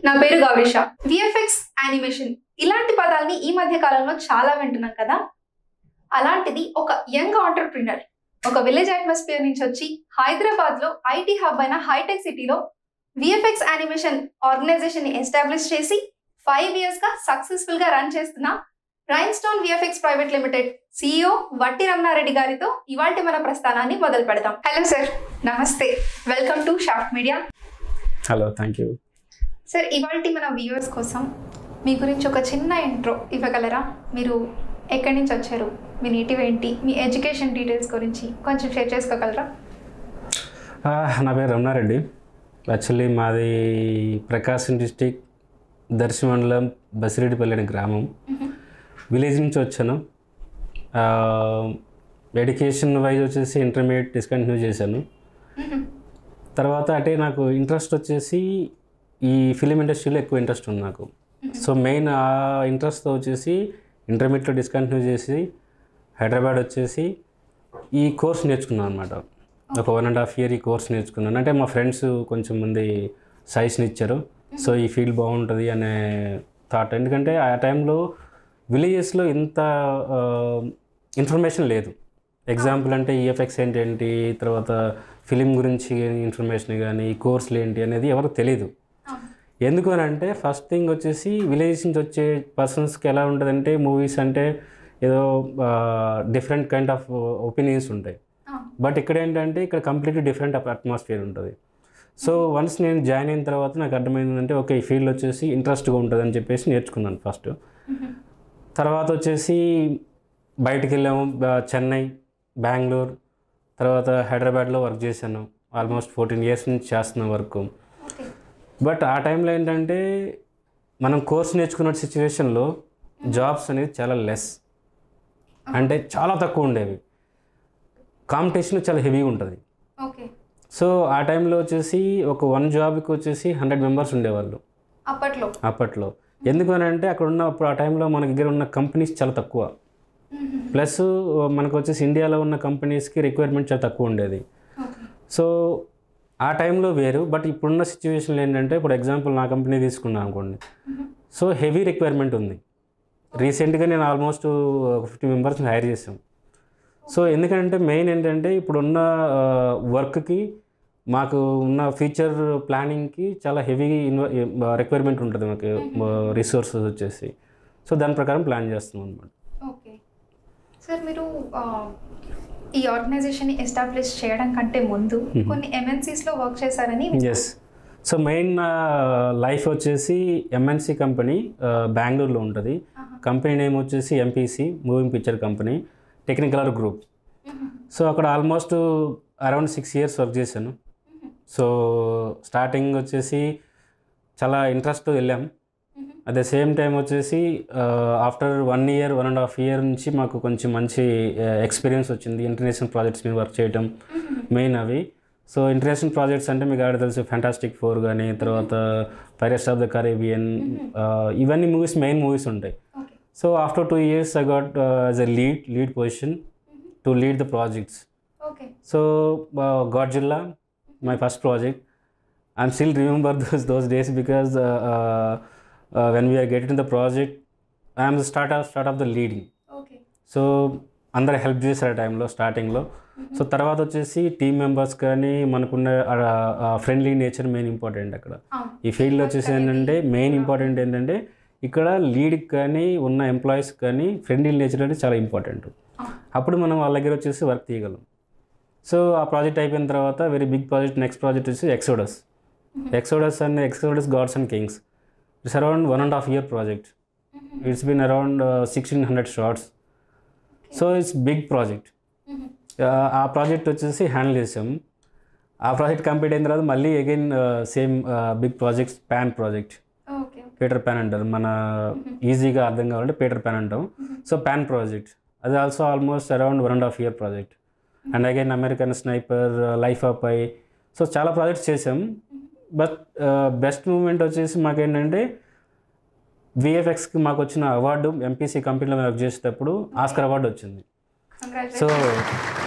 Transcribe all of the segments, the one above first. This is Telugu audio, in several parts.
నా పేరు గౌరీష. విఎఫ్ఎక్స్ యానిమేషన్ ఇలాంటి పదాలని ఈ మధ్య కాలంలో చాలా వింటున్నాం కదా. అలాంటిది ఒక యంగ్ ఆంటర్‌ప్రెన్యూర్ ఒక విలేజ్ అట్మాస్ఫియర్ నుంచి వచ్చి హైదరాబాద్ లో ఐటీ హబ్ అయిన హైటెక్ సిటీలో విఎఫ్ఎక్స్ యానిమేషన్ ఆర్గనైజేషన్ ని ఎస్టాబ్లిష్ చేసి 5 years గా సక్సెస్ఫుల్ గా రన్ చేస్తున్న rain stone VFX private limited CEO వట్టి రమణారెడ్డి గారితో ఇవాల్టి మన ప్రస్థానాన్ని మొదలు పెడదాం. హలో సార్, నమస్తే, welcome to short media. Hello, thank you sir. ఇవాల్టి మన వ్యూవర్స్ కోసం మీ గురించి ఒక చిన్న ఇంట్రో ఇవ్వగలరా? మీరు ఎక్కడి నుంచి వచ్చారు, మీ నేటివ్ ఏంటి, మీ ఎడ్యుకేషన్ డీటెయిల్స్ గురించి కొంచెం షేర్ చేసుకోగలరా? నా పేరు రమణారెడ్డి. యాక్చువల్లీ మాది ప్రకాశం డిస్టిక్ దర్శి మండలం బసిరెడ్డిపల్లి అనే గ్రామం. విలేజ్ నుంచి వచ్చాను. ఎడ్యుకేషన్ వైజ్ వచ్చేసి ఇంటర్మీడియట్ డిస్కంటిన్యూ చేశాను. తర్వాత అంటే నాకు ఇంట్రెస్ట్ వచ్చేసి ఈ ఫిలిం ఇండస్ట్రీలో ఎక్కువ ఇంట్రెస్ట్ ఉంది నాకు. సో మెయిన్ ఆ ఇంట్రెస్ట్తో వచ్చేసి ఇంటర్మీడియట్లో డిస్కంటిన్యూ చేసి హైదరాబాద్ వచ్చేసి ఈ కోర్స్ నేర్చుకున్నాను అనమాట. ఒక 1.5 year ఈ కోర్స్ నేర్చుకున్నాను. అంటే మా ఫ్రెండ్స్ కొంచెం మంది సజెషన్ ఇచ్చారు. సో ఈ ఫీల్డ్ బాగుంటుంది అనే థాట్. ఎందుకంటే ఆ టైంలో విలేజెస్లో ఇంత ఇన్ఫర్మేషన్ లేదు. ఎగ్జాంపుల్ అంటే ఈఎఫ్ఎక్స్ ఏంటి, తర్వాత ఫిలిం గురించి ఇన్ఫర్మేషన్ కానీ ఈ కోర్సులు ఏంటి అనేది ఎవరికి తెలియదు. ఎందుకు అని అంటే ఫస్ట్ థింగ్ వచ్చేసి విలేజ్ నుంచి వచ్చే పర్సన్స్కి ఎలా ఉంటుందంటే మూవీస్ అంటే ఏదో డిఫరెంట్ కైండ్ ఆఫ్ ఒపీనియన్స్ ఉంటాయి. బట్ ఇక్కడ ఏంటంటే ఇక్కడ కంప్లీట్లీ డిఫరెంట్ అట్మాస్ఫియర్ ఉంటుంది. సో వన్స్ నేను జాయిన్ అయిన తర్వాత నాకు అర్థమైందంటే ఓకే, ఈ ఫీల్డ్ వచ్చేసి ఇంట్రెస్ట్గా ఉంటుంది అని చెప్పేసి నేర్చుకున్నాను ఫస్ట్. తర్వాత వచ్చేసి బయటికి వెళ్ళాము, చెన్నై, బెంగళూరు, తర్వాత హైదరాబాద్లో వర్క్ చేశాను. ఆల్మోస్ట్ 14 years నుంచి చేస్తున్న వర్క్. బట్ ఆ టైంలో ఏంటంటే మనం కోర్స్ నేర్చుకున్న సిచ్యువేషన్లో జాబ్స్ అనేది చాలా లెస్, అంటే చాలా తక్కువ ఉండేవి. కాంపిటీషన్ చాలా హెవీగా ఉంటుంది. సో ఆ టైంలో వచ్చేసి ఒక 1 జాబ్కి వచ్చేసి 100 members ఉండేవాళ్ళు అప్పట్లో. ఎందుకు అని అంటే అక్కడ ఉన్న అప్పుడు ఆ టైంలో మన దగ్గర ఉన్న కంపెనీస్ చాలా తక్కువ. ప్లస్ మనకు వచ్చేసి ఇండియాలో ఉన్న కంపెనీస్కి రిక్వైర్మెంట్ చాలా తక్కువ ఉండేది. సో ఆ టైంలో వేరు. బట్ ఇప్పుడున్న సిచ్యువేషన్లో ఏంటంటే ఇప్పుడు ఎగ్జాంపుల్ నా కంపెనీ తీసుకున్నాను అనుకోండి. సో హెవీ రిక్వైర్మెంట్ ఉంది. రీసెంట్గా నేను ఆల్మోస్ట్ 50 members హైర్ చేసాం. సో ఎందుకంటే మెయిన్ ఏంటంటే ఇప్పుడున్న వర్క్కి మాకు ఉన్న ఫ్యూచర్ ప్లానింగ్కి చాలా హెవీ రిక్వైర్మెంట్ ఉంటుంది మాకు రిసోర్సెస్ వచ్చేసి. సో దాని ప్రకారం ప్లాన్ చేస్తున్నాం అనమాట. ఓకే సార్, మీరు ఈ ఆర్గనైజేషన్ని ఎస్టాబ్లిష్ చేయడం కంటే ముందు కొన్ని MNCస్లో వర్క్ చేశారని. ఎస్. సో మెయిన్ లైఫ్ వచ్చేసి MNC కంపెనీ బెంగళూరులో ఉంటుంది. కంపెనీ నేమ్ వచ్చేసి MPC moving picture company, Technicolor group. So అక్కడ ఆల్మోస్ట్ అరౌండ్ 6 years వర్క్ చేశాను. సో స్టార్టింగ్ వచ్చేసి చాలా ఇంట్రెస్ట్ వెళ్ళాం. అట్ ద సేమ్ టైం వచ్చేసి ఆఫ్టర్ 1 year 1.5 year నుంచి మాకు కొంచెం మంచి ఎక్స్పీరియన్స్ వచ్చింది. ఇంటర్నేషనల్ ప్రాజెక్ట్స్ మీద వర్క్ చేయటం మెయిన్ అవి. సో ఇంటర్నేషనల్ ప్రాజెక్ట్స్ అంటే మీకు ఆడ తెలుసు ఫ్యాంటాస్టిక్ 4 కానీ, తర్వాత పైరట్స్ ఆఫ్ ద కరేబియన్, ఇవన్నీ మూవీస్ మెయిన్ మూవీస్ ఉంటాయి. So after 2 years I got as a lead position to lead the projects. So Godzilla, my first project. I'm still remember those days because when we are getting the project, I am the start of the leading. So అందరు హెల్ప్ చేశారు ఆ టైంలో స్టార్టింగ్లో. సో తర్వాత వచ్చేసి టీమ్ మెంబర్స్ కానీ మనకున్న ఫ్రెండ్లీ నేచర్ మెయిన్ ఇంపార్టెంట్ అక్కడ. ఈ ఫీల్డ్లో వచ్చేసి ఏంటంటే మెయిన్ ఇంపార్టెంట్ ఏంటంటే ఇక్కడ లీడ్కి కానీ ఉన్న ఎంప్లాయీస్కి కానీ ఫ్రెండ్లీ నేచర్ అంటే చాలా ఇంపార్టెంట్. అప్పుడు మనం వాళ్ళ దగ్గర వచ్చేసి వర్క్ తీయగలం. సో ఆ ప్రాజెక్ట్ అయిపోయిన తర్వాత very big project, next project వచ్చేసి Exodus gods and kings. It's around 1.5 year project. It's been around 1600 shots. So it's big project. ఆ ప్రాజెక్ట్ వచ్చేసి హ్యాండిల్ చేసాం. ఆ ప్రాజెక్ట్ కంప్లీట్ అయిన తర్వాత మళ్ళీ again same big projects, pan project, Peter Pan అంటారు, మన ఈజీగా అర్థం కావాలంటే పీటర్ ప్యాన్ అంటాం. సో ప్యాన్ ప్రాజెక్ట్ అది also almost around 1.5 year project. And again American Sniper, life of Pi. So చాలా ప్రాజెక్ట్స్ చేసాం. బట్ బెస్ట్ మూమెంట్ వచ్చేసి మాకేంటంటే విఎఫ్ఎక్స్కి మాకు వచ్చిన అవార్డు MPC కంపెనీలో వర్క్ చేసేటప్పుడు ఆస్కర్ అవార్డు వచ్చింది. సో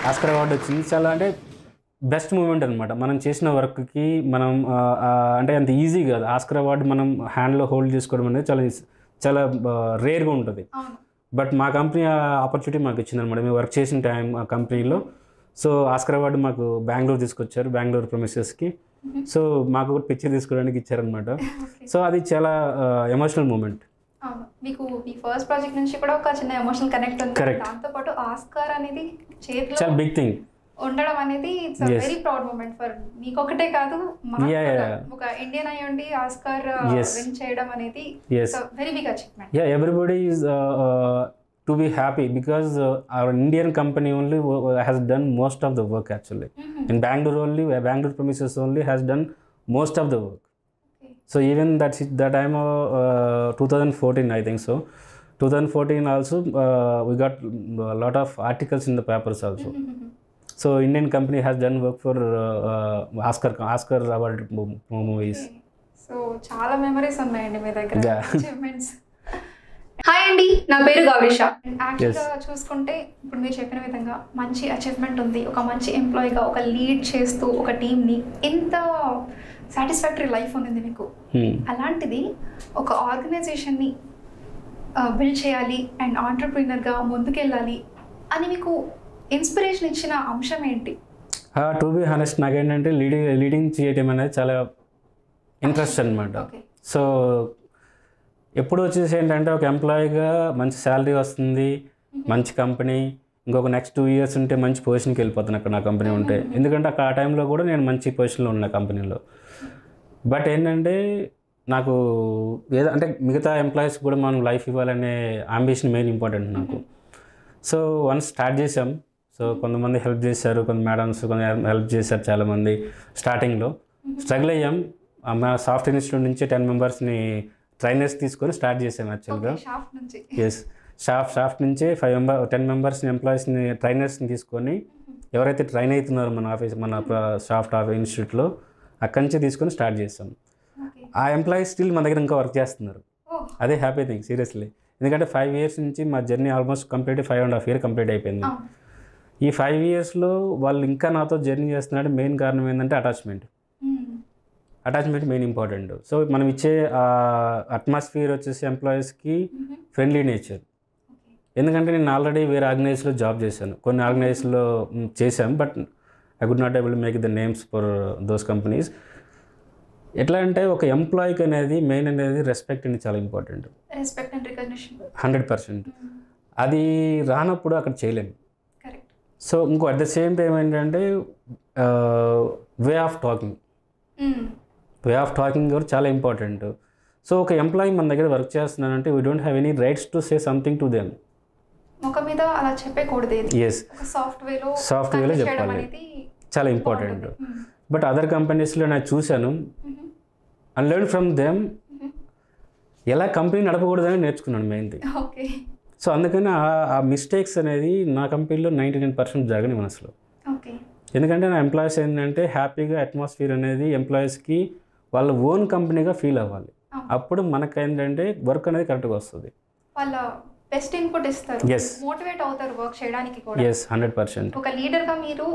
ఆస్కర్ అవార్డు వచ్చింది. చాలా అంటే బెస్ట్ మూమెంట్ అనమాట. మనం చేసిన వర్క్కి మనం అంటే అంత ఈజీ కాదు. ఆస్కర్ అవార్డు మనం హ్యాండ్లో హోల్డ్ చేసుకోవడం అనేది చాలా చాలా రేర్గా ఉంటుంది. బట్ మా కంపెనీ ఆ ఆపర్చునిటీ మాకు ఇచ్చిందనమాట. మేము వర్క్ చేసిన టైం ఆ కంపెనీలో. సో ఆస్కర్ అవార్డు మాకు బెంగళూరు తీసుకొచ్చారు, బెంగళూరు ప్రొమిసెస్కి. సో మాకు కూడా పిక్చర్ తీసుకోవడానికి ఇచ్చారనమాట. సో అది చాలా ఎమోషనల్ మూమెంట్. మీకు మీ ఫస్ట్ ప్రాజెక్ట్ నుంచి కూడా ఒక చిన్న ఎమోషనల్ కనెక్ట్ ఉంది. దాంతోపాటు ఆస్కార్ అనేది చేతిలో చాలా బిగ్ థింగ్ ఉండడం అనేది it's very proud moment for మీకు ఒకటే కాదు, ఒక ఇండియన్ అయి ఉండి ఆస్కార్ విన్ చేయడం అనేది very big achievement. Everybody is to be happy because our Indian company only has done most of the work actually. In Bangalore only, Bangalore premises only has done most of the work. So even that time 2014 I think so. 2014 also we got a lot of articles in the papers also. So Indian company has done work for Oscar award movies. So చాలా మెమరీస్ ఉన్నాయండి మీ దగ్గర అచీవ్మెంట్స్. హాయ్ అండి, నా పేరు గౌరీష. యాక్చువల్గా చూసుకుంటే ఇప్పుడు మీరు చెప్పిన విధంగా మంచి అచీవ్మెంట్ ఉంది. ఒక మంచి ఎంప్లాయీగా ఒక లీడ్ చేస్తూ ఒక టీమ్ని ఎంత సాటిస్ఫాక్టరీ లైఫ్ ఉంది మీకు. అలాంటిది ఒక ఆర్గనైజేషన్ని బిల్డ్ చేయాలి అండ్ ఆంటర్ప్రీనర్గా ముందుకెళ్ళాలి అని మీకు ఇన్స్పిరేషన్ ఇచ్చిన అంశం ఏంటి? టు బి హానెస్ట్ నాకేంటంటే లీడింగ్ చేయటం అనేది చాలా ఇంట్రెస్ట్ అనమాట. సో ఎప్పుడు వచ్చేసి ఏంటంటే ఒక ఎంప్లాయీగా మంచి శాలరీ వస్తుంది, మంచి కంపెనీ, ఇంకొక నెక్స్ట్ 2 years ఉంటే మంచి పొజిషన్కి వెళ్ళిపోతాను అక్కడ నా కంపెనీ ఉంటే. ఎందుకంటే ఆ టైంలో కూడా నేను మంచి పొజిషన్లో ఉన్నా కంపెనీలో. బట్ ఏంటంటే నాకు అంటే మిగతా ఎంప్లాయీస్ కూడా మనం లైఫ్ ఇవ్వాలనే అంబిషన్ మెయిన్ ఇంపార్టెంట్ నాకు. సో వన్స్ స్టార్ట్ చేసాం. సో కొంతమంది హెల్ప్ చేశారు, కొంత మేడమ్స్ కొంత హెల్ప్ చేశారు చాలామంది. స్టార్టింగ్ స్ట్రగుల్ అయ్యాం. మా సాఫ్ట్వేర్ ఇన్స్టిట్యూట్ నుంచి 10 members ట్రైనర్స్ తీసుకొని స్టార్ట్ చేసాం యాక్చువల్గా. ఎస్, షాఫ్ట్ నుంచి 10 members ఎంప్లాయీస్ని ట్రైనర్స్ని తీసుకొని ఎవరైతే ట్రైన్ అవుతున్నారో మన సాఫ్ట్ ఇన్స్టిట్యూట్లో అక్కడి నుంచి తీసుకొని స్టార్ట్ చేసాం. ఆ ఎంప్లాయీస్ స్టిల్ మన దగ్గర ఇంకా వర్క్ చేస్తున్నారు. అదే హ్యాపీ థింగ్ సీరియస్లీ. ఎందుకంటే 5 years నుంచి మా journey almost complete 5.5 years complete అయిపోయింది. ఈ 5 yearsలో వాళ్ళు ఇంకా నాతో జర్నీ చేస్తున్నాడు. మెయిన్ కారణం ఏంటంటే అటాచ్మెంట్ మెయిన్ ఇంపార్టెంట్. సో మనం ఇచ్చే అట్మాస్ఫియర్ వచ్చేసి ఎంప్లాయీస్కి ఫ్రెండ్లీ నేచర్. ఎందుకంటే నేను ఆల్రెడీ వేరే ఆర్గనైజేషన్లో జాబ్ చేశాను, కొన్ని ఆర్గనైజేషన్లో చేశాం. But I could not able to make the names for those companies. ఎట్లా అంటే ఒక ఎంప్లాయీకి అనేది మెయిన్ అనేది రెస్పెక్ట్ అనేది చాలా ఇంపార్టెంట్. 100%. అది రానప్పుడు అక్కడ చేయలేము. సో ఇంకో అట్ ద సేమ్ టైం ఏంటంటే వే ఆఫ్ టాకింగ్ కూడా చాలా ఇంపార్టెంట్. సో ఒక ఎంప్లాయీ మన దగ్గర వర్క్ చేస్తున్నానంటే we don't have any rights to say something to them. మీద అలా చెప్పకూడదు. ఎస్, సాఫ్ట్వేర్లో చెప్పాలి, చాలా ఇంపార్టెంట్. బట్ అదర్ కంపెనీస్లో నేను చూశాను అండ్ లెర్న్ ఫ్రమ్ దెమ్ ఎలా కంపెనీ నడపకూడదని నేర్చుకున్నాను మెయిన్ థింగ్. సో అందుకని ఆ మిస్టేక్స్ అనేది నా కంపెనీలో 99% జరగని మనసులో. ఎందుకంటే నా ఎంప్లాయీస్ ఏంటంటే హ్యాపీగా అట్మాస్ఫియర్ అనేది ఎంప్లాయీస్కి వాళ్ళ ఓన్ కంపెనీగా ఫీల్ అవ్వాలి. అప్పుడు మనకు ఏంటంటే వర్క్ అనేది కరెక్ట్గా వస్తుంది. వాళ్ళ బెస్ట్ ఇన్పుట్ ఇస్తారు, మోటివేట్ అవుతారు వర్క్ చేయడానికి కూడా. 100%. ఒక లీడర్గా మీరు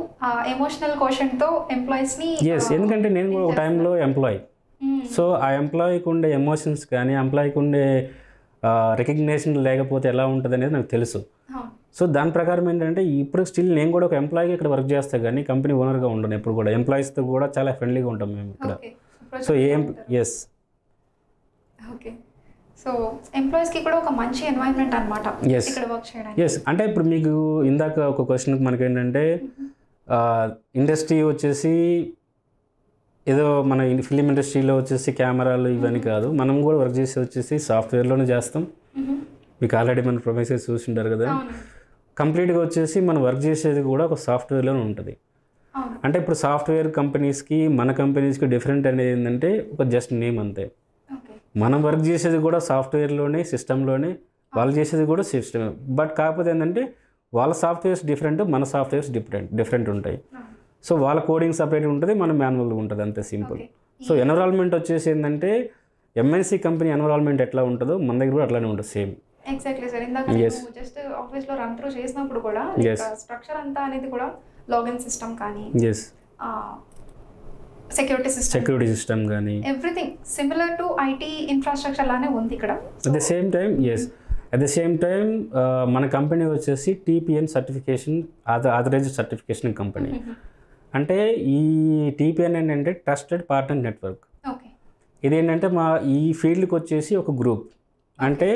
ఎమోషనల్ క్వశ్చన్తో ఎంప్లాయీస్ని. ఎందుకంటే నేను కూడా ఒక టైంలో ఎంప్లాయీ. సో ఆ ఎంప్లాయీకి ఉండే ఎమోషన్స్ కానీ ఎంప్లాయీకి ఉండే రికగ్నేషన్ లేకపోతే ఎలా ఉంటుంది అనేది నాకు తెలుసు. సో దాని ప్రకారం ఏంటంటే ఇప్పుడు స్టిల్ నేను కూడా ఒక ఎంప్లాయీగా ఇక్కడ వర్క్ చేస్తాను కానీ కంపెనీ ఓనర్గా ఉండను. ఎప్పుడు కూడా ఎంప్లాయీస్తో కూడా చాలా ఫ్రెండ్లీగా ఉంటాం మేము ఇక్కడ. సో సో ఎంప్లాయీస్కి కూడా ఒక మంచి ఎన్వైరన్మెంట్ అన్నమాట ఇక్కడ వర్క్ చేయడానికి. అంటే ఇప్పుడు మీకు ఇందాక ఒక క్వశ్చన్కి మనకి ఏంటంటే ఇండస్ట్రీ వచ్చేసి ఏదో మన ఫిలిం ఇండస్ట్రీలో వచ్చేసి కెమెరాలు ఇవన్నీ కాదు, మనం కూడా వర్క్ చేసి వచ్చేసి సాఫ్ట్వేర్లోనే చేస్తాం. మీకు ఆల్రెడీ మన ప్రొఫెసర్స్ చూసింటారు కదా. కంప్లీట్గా వచ్చేసి మనం వర్క్ చేసేది కూడా ఒక సాఫ్ట్వేర్లోనే ఉంటుంది. అంటే ఇప్పుడు సాఫ్ట్వేర్ కంపెనీస్కి మన కంపెనీస్కి డిఫరెంట్ అనేది ఏంటంటే ఒక జస్ట్ నేమ్ అంతే. మనం వర్క్ చేసేది కూడా సాఫ్ట్వేర్లోనే, సిస్టంలోనే, వాళ్ళు చేసేది కూడా సిస్టమ్. బట్ కాకపోతే ఏంటంటే వాళ్ళ సాఫ్ట్వేర్స్ డిఫరెంట్, మన సాఫ్ట్వేర్స్ డిఫరెంట్ ఉంటాయి. సో వాళ్ళ కోడింగ్ సపరేట్ ఉంటుంది, మన మాన్యువల్ ఉంటుంది, అంతే సింపుల్. సో ఎన్విరాన్మెంట్ వచ్చేసి ఏంటంటే ఎంఎన్సీ కంపెనీ ఎన్విరాన్మెంట్ ఎట్లా ఉంటుందో మన దగ్గర కూడా అట్లానే ఉంటుంది సేమ్. Exactly sir. ఇందాక జస్ట్ ఆఫీస్లో రన్ త్రూ చేసినప్పుడు కూడా స్ట్రక్చర్ అంతా అనేది కూడా లాగిన్ సిస్టమ్ కానీ సెక్యూరిటీ సిస్టమ్ కానీ everything similar to IT infrastructure లానే ఉంది ఇక్కడ. అట్ ద సేమ్ టైం మన కంపెనీ వచ్చేసి TPN certification authorized certification company. అంటే ఈ TPN ఏంటంటే ట్రస్టెడ్ పార్ట్నర్ నెట్వర్క్. ఇదేంటంటే ఈ ఫీల్డ్కి వచ్చేసి ఒక గ్రూప్. అంటే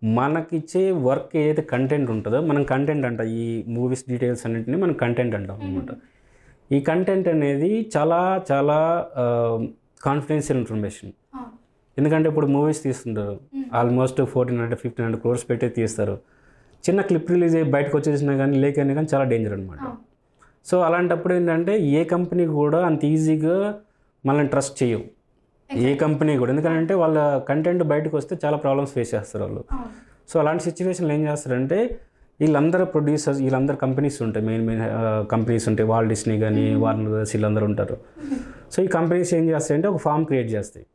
మనకిచ్చే వర్క్ ఏదైతే కంటెంట్ ఉంటుందో మనం కంటెంట్ అంటాం, ఈ మూవీస్ డీటెయిల్స్ అన్నింటినీ మనం కంటెంట్ అంటాం అనమాట. ఈ కంటెంట్ అనేది చాలా చాలా కాన్ఫిడెన్షియల్ ఇన్ఫర్మేషన్. ఎందుకంటే ఇప్పుడు మూవీస్ తీస్తుంటారు, ఆల్మోస్ట్ 1400-1500 crores పెట్టి తీస్తారు. చిన్న క్లిప్ రిలీజ్ అయ్యి బయటకు వచ్చేసినా కానీ లేకైనా కానీ చాలా డేంజర్ అనమాట. సో అలాంటప్పుడు ఏంటంటే ఏ కంపెనీ కూడా అంత ఈజీగా మనల్ని ట్రస్ట్ చేయవు, ఏ కంపెనీ కూడా. ఎందుకంటే వాళ్ళ కంటెంట్ బయటకు వస్తే చాలా ప్రాబ్లమ్స్ ఫేస్ చేస్తారు వాళ్ళు. సో అలాంటి సిచ్యువేషన్లో ఏం చేస్తారంటే వీళ్ళందరూ ప్రొడ్యూసర్స్, వీళ్ళందరూ కంపెనీస్ ఉంటాయి, మెయిన్ కంపెనీస్ ఉంటాయి, వాల్ట్ డిస్నీ కానీ వార్నర్ బ్రదర్స్ వీళ్ళందరూ ఉంటారు. సో ఈ కంపెనీస్ ఏం చేస్తాయంటే ఒక ఫామ్ క్రియేట్ చేస్తాయి.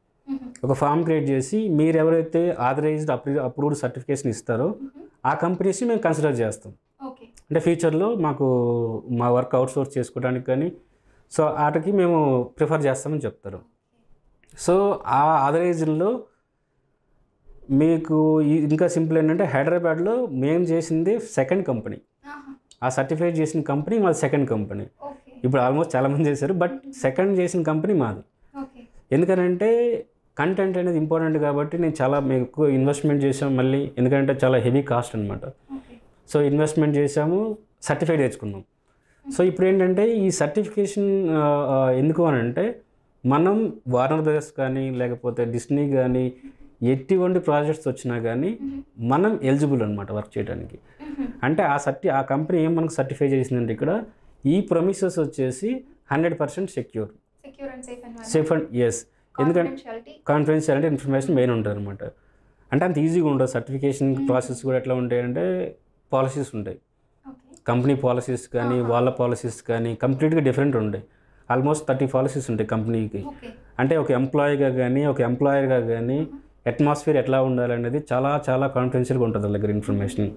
ఒక ఫామ్ క్రియేట్ చేసి మీరు ఎవరైతే ఆథరైజ్డ్ అప్రూవ్డ్ సర్టిఫికేషన్ ఇస్తారో ఆ కంపెనీస్ని మేము కన్సిడర్ చేస్తాం. అంటే ఫ్యూచర్లో మాకు మా వర్క్ అవుట్సోర్స్ చేసుకోవడానికి కానీ సో వాటికి మేము ప్రిఫర్ చేస్తామని చెప్తారు. సో ఆ ఆథరైజ్డ్లో మీకు ఇంకా సింపుల్ ఏంటంటే హైదరాబాద్లో మేము చేసింది సెకండ్ కంపెనీ, ఆ సర్టిఫై చేసిన కంపెనీ మాది సెకండ్ కంపెనీ. ఇప్పుడు ఆల్మోస్ట్ చాలామంది చేశారు, బట్ సెకండ్ చేసిన కంపెనీ మాది. ఎందుకంటే కంటెంట్ అనేది ఇంపార్టెంట్ కాబట్టి నేను చాలా మేము ఎక్కువ ఇన్వెస్ట్మెంట్ చేసాము మళ్ళీ, ఎందుకంటే చాలా హెవీ కాస్ట్ అనమాట. సో ఇన్వెస్ట్మెంట్ చేసాము, సర్టిఫైడ్ తెచ్చుకున్నాం. సో ఇప్పుడు ఏంటంటే ఈ సర్టిఫికేషన్ ఎందుకు అని అంటే మనం వార్నర్ బ్రదర్స్ కానీ లేకపోతే డిస్నీ కానీ ఎటువంటి ప్రాజెక్ట్స్ వచ్చినా కానీ మనం ఎలిజిబుల్ అనమాట వర్క్ చేయడానికి. అంటే ఆ కంపెనీ ఏం మనకు సర్టిఫై చేసిందంటే ఇక్కడ ఈ ప్రొమిసెస్ వచ్చేసి 100% సెక్యూర్ సేఫ్ అండ్ ఎస్. ఎందుకంటే కాన్ఫిడెన్షియాలిటీ ఇన్ఫర్మేషన్ మెయిన్ ఉంటుంది అనమాట. అంటే అంత ఈజీగా ఉండదు. సర్టిఫికేషన్ ప్రాసెస్ కూడా ఎట్లా ఉంటాయంటే పాలసీస్ ఉంటాయి, కంపెనీ పాలసీస్ కానీ వాళ్ళ పాలసీస్ కానీ కంప్లీట్గా డిఫరెంట్ ఉంటాయి. ఆల్మోస్ట్ 30 పాలసీస్ ఉంటాయి కంపెనీకి. అంటే ఒక ఎంప్లాయీగా కానీ ఒక ఎంప్లాయర్గా కానీ అట్మాస్ఫియర్ ఎట్లా ఉండాలనేది చాలా చాలా కాన్ఫిడెన్షియల్గా ఉంటుంది వాళ్ళ దగ్గర ఇన్ఫర్మేషన్.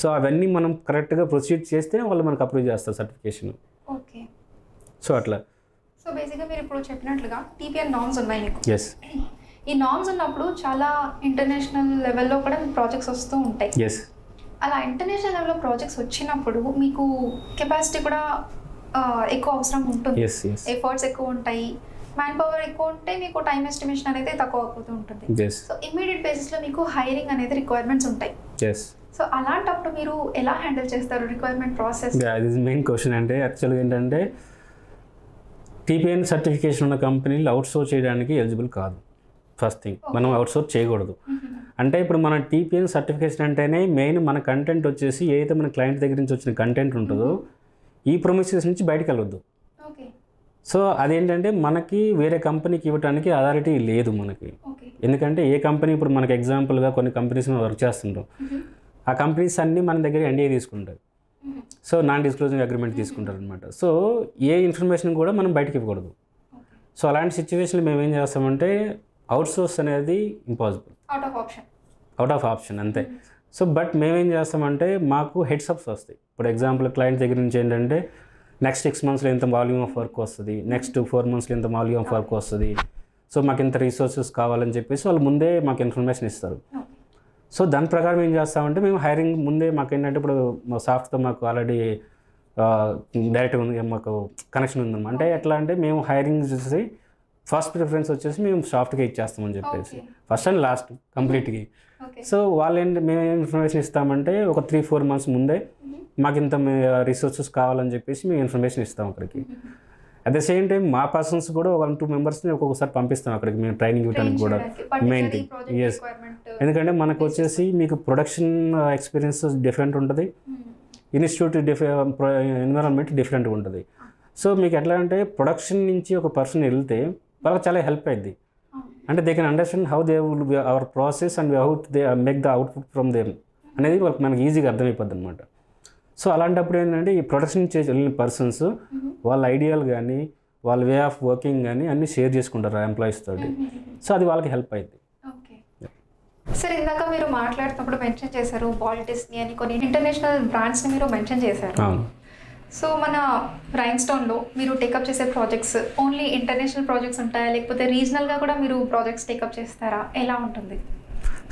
సో అవన్నీ మనం కరెక్ట్గా ప్రొసీడ్ చేస్తే వాళ్ళు మనకు అప్రూవ్ చేస్తారు సర్టిఫికేషన్. సో అట్లా. సో బేసిక్గా మీరు ఇప్పుడు చెప్పినట్లుగా TPN నార్మ్స్ ఉన్నాయి మీకు. ఎస్. ఈ నార్మ్స్ ఉన్నప్పుడు చాలా ఇంటర్నేషనల్ లెవెల్లో కూడా ప్రాజెక్ట్స్ వస్తూ ఉంటాయి. ఎస్. అలా ఇంటర్నేషనల్ లెవెల్లో ప్రాజెక్ట్స్ వచ్చినప్పుడు మీకు కెపాసిటీ కూడా ఎక్కువ అవసరం ఉంటుంది, ఎఫర్ట్స్ ఎక్కువ ఉంటాయి, మ్యాన్ పవర్ ఎక్కువ ఉంటే మీకు టైం ఎస్టిమేషన్ అనేది తక్కువ అయిపోతూ ఉంటుంది. సో ఇమ్మీడియట్ బేసిస్లో మీకు హైరింగ్ అనేది రిక్వైర్మెంట్స్ ఉంటాయి. సో అలాంటప్పుడు మీరు ఎలా హ్యాండిల్ చేస్తారు రిక్వైర్మెంట్ ప్రాసెస్? ఇది మెయిన్ క్వశ్చన్. అంటే యాక్చువల్గా ఏంటంటే TPN సర్టిఫికేషన్ ఉన్న కంపెనీలు అవుట్సోర్స్ చేయడానికి ఎలిజిబుల్ కాదు. ఫస్ట్ థింగ్ మనం అవుట్సోర్స్ చేయకూడదు. అంటే ఇప్పుడు మన TPN సర్టిఫికేషన్ అంటేనే మెయిన్ మన కంటెంట్ వచ్చేసి ఏదైతే మన క్లయింట్ దగ్గర నుంచి వచ్చిన కంటెంట్ ఉంటుందో ఈ ప్రొమిసెస్ నుంచి బయటకు వెళ్ళొద్దు. సో అదేంటంటే మనకి వేరే కంపెనీకి ఇవ్వడానికి అథారిటీ లేదు మనకి. ఎందుకంటే ఏ కంపెనీ ఇప్పుడు మనకి ఎగ్జాంపుల్గా కొన్ని కంపెనీస్ వర్క్ చేస్తుంటాం, ఆ కంపెనీస్ అన్నీ మన దగ్గర NDA తీసుకుంటారు. సో నాన్ డిస్క్లోజింగ్ అగ్రిమెంట్ తీసుకుంటారు అనమాట. సో ఏ ఇన్ఫర్మేషన్ కూడా మనం బయటకి ఇవ్వకూడదు. సో అలాంటి సిచ్యువేషన్లో మేము ఏం చేస్తామంటే అవుట్సోర్స్ అనేది ఇంపాసిబుల్, అవుట్ ఆఫ్ ఆప్షన్ అంతే. సో బట్ మేమేం చేస్తామంటే మాకు హెడ్సప్స్ వస్తాయి. ఇప్పుడు ఎగ్జాంపుల్ క్లయింట్ దగ్గర నుంచి ఏంటంటే నెక్స్ట్ 6 monthsలో ఇంత వాల్యూమ్ ఆఫ్ వర్క్ వస్తుంది, నెక్స్ట్ 4 monthsలో ఇంత వాల్యూమ్ ఆఫ్ వర్క్ వస్తుంది, సో మాకు ఇంత రిసోర్సెస్ కావాలని చెప్పేసి వాళ్ళు ముందే మాకు ఇన్ఫర్మేషన్ ఇస్తారు. సో దాని ప్రకారం ఏం చేస్తామంటే మేము హైరింగ్ ముందే మాకు ఏంటంటే ఇప్పుడు మా సాఫ్ట్తో మాకు ఆల్రెడీ డైరెక్ట్గా ఉంది, మాకు కనెక్షన్ ఉందన్నమాట. అంటే ఎట్లా అంటే మేము హైరింగ్ చూసి ఫస్ట్ ప్రిఫరెన్స్ వచ్చేసి మేము సాఫ్ట్గా ఇచ్చేస్తామని చెప్పేసి ఫస్ట్ అండ్ లాస్ట్ కంప్లీట్గా. సో వాళ్ళు ఏంటి మేము ఇన్ఫర్మేషన్ ఇస్తామంటే ఒక 3-4 months ముందే మాకు ఇంత రిసోర్సెస్ కావాలని చెప్పేసి మేము ఇన్ఫర్మేషన్ ఇస్తాం అక్కడికి. అట్ ద సేమ్ టైం మా పర్సన్స్ కూడా 1-2 మెంబర్స్ని ఒక్కొక్కసారి పంపిస్తాం అక్కడికి మేము ట్రైనింగ్ ఇవ్వడానికి కూడా మెయిన్ థింగ్. ఎస్. ఎందుకంటే మనకు వచ్చేసి మీకు ప్రొడక్షన్ ఎక్స్పీరియన్స్ డిఫరెంట్ ఉంటుంది, ఇన్స్టిట్యూట్ ఎన్విరాన్మెంట్ డిఫరెంట్గా ఉంటుంది. సో మీకు ఎట్లా అంటే ప్రొడక్షన్ నుంచి ఒక పర్సన్ వెళ్తే వాళ్ళకి చాలా హెల్ప్ అయింది. అంటే they can understand how they will be our process and how they make the output from them అనేది వాళ్ళకి మనకి ఈజీగా అర్థమైపోద్ది అనమాట. సో అలాంటప్పుడు ఏంటంటే ఈ ప్రొడక్షన్ చేసి వెళ్ళిన పర్సన్స్ వాళ్ళ ఐడియాలు కానీ వాళ్ళ వే ఆఫ్ వర్కింగ్ కానీ అన్నీ షేర్ చేసుకుంటారు ఆ ఎంప్లాయీస్ తోటి. సో అది వాళ్ళకి హెల్ప్ అయింది. సార్ ఇందాక మీరు మాట్లాడుతున్నప్పుడు మెన్షన్ చేశారు వాల్ట్ డిస్నీ అని కొన్ని ఇంటర్నేషనల్ బ్రాండ్స్ని మీరు మెన్షన్ చేశారు. సో మన రైన్స్టోన్లో మీరు టేకప్ చేసే ప్రాజెక్ట్స్ ఓన్లీ ఇంటర్నేషనల్ ప్రాజెక్ట్స్ ఉంటాయా, లేకపోతే రీజనల్గా కూడా మీరు ప్రాజెక్ట్స్ టేకప్ చేస్తారా, ఎలా ఉంటుంది?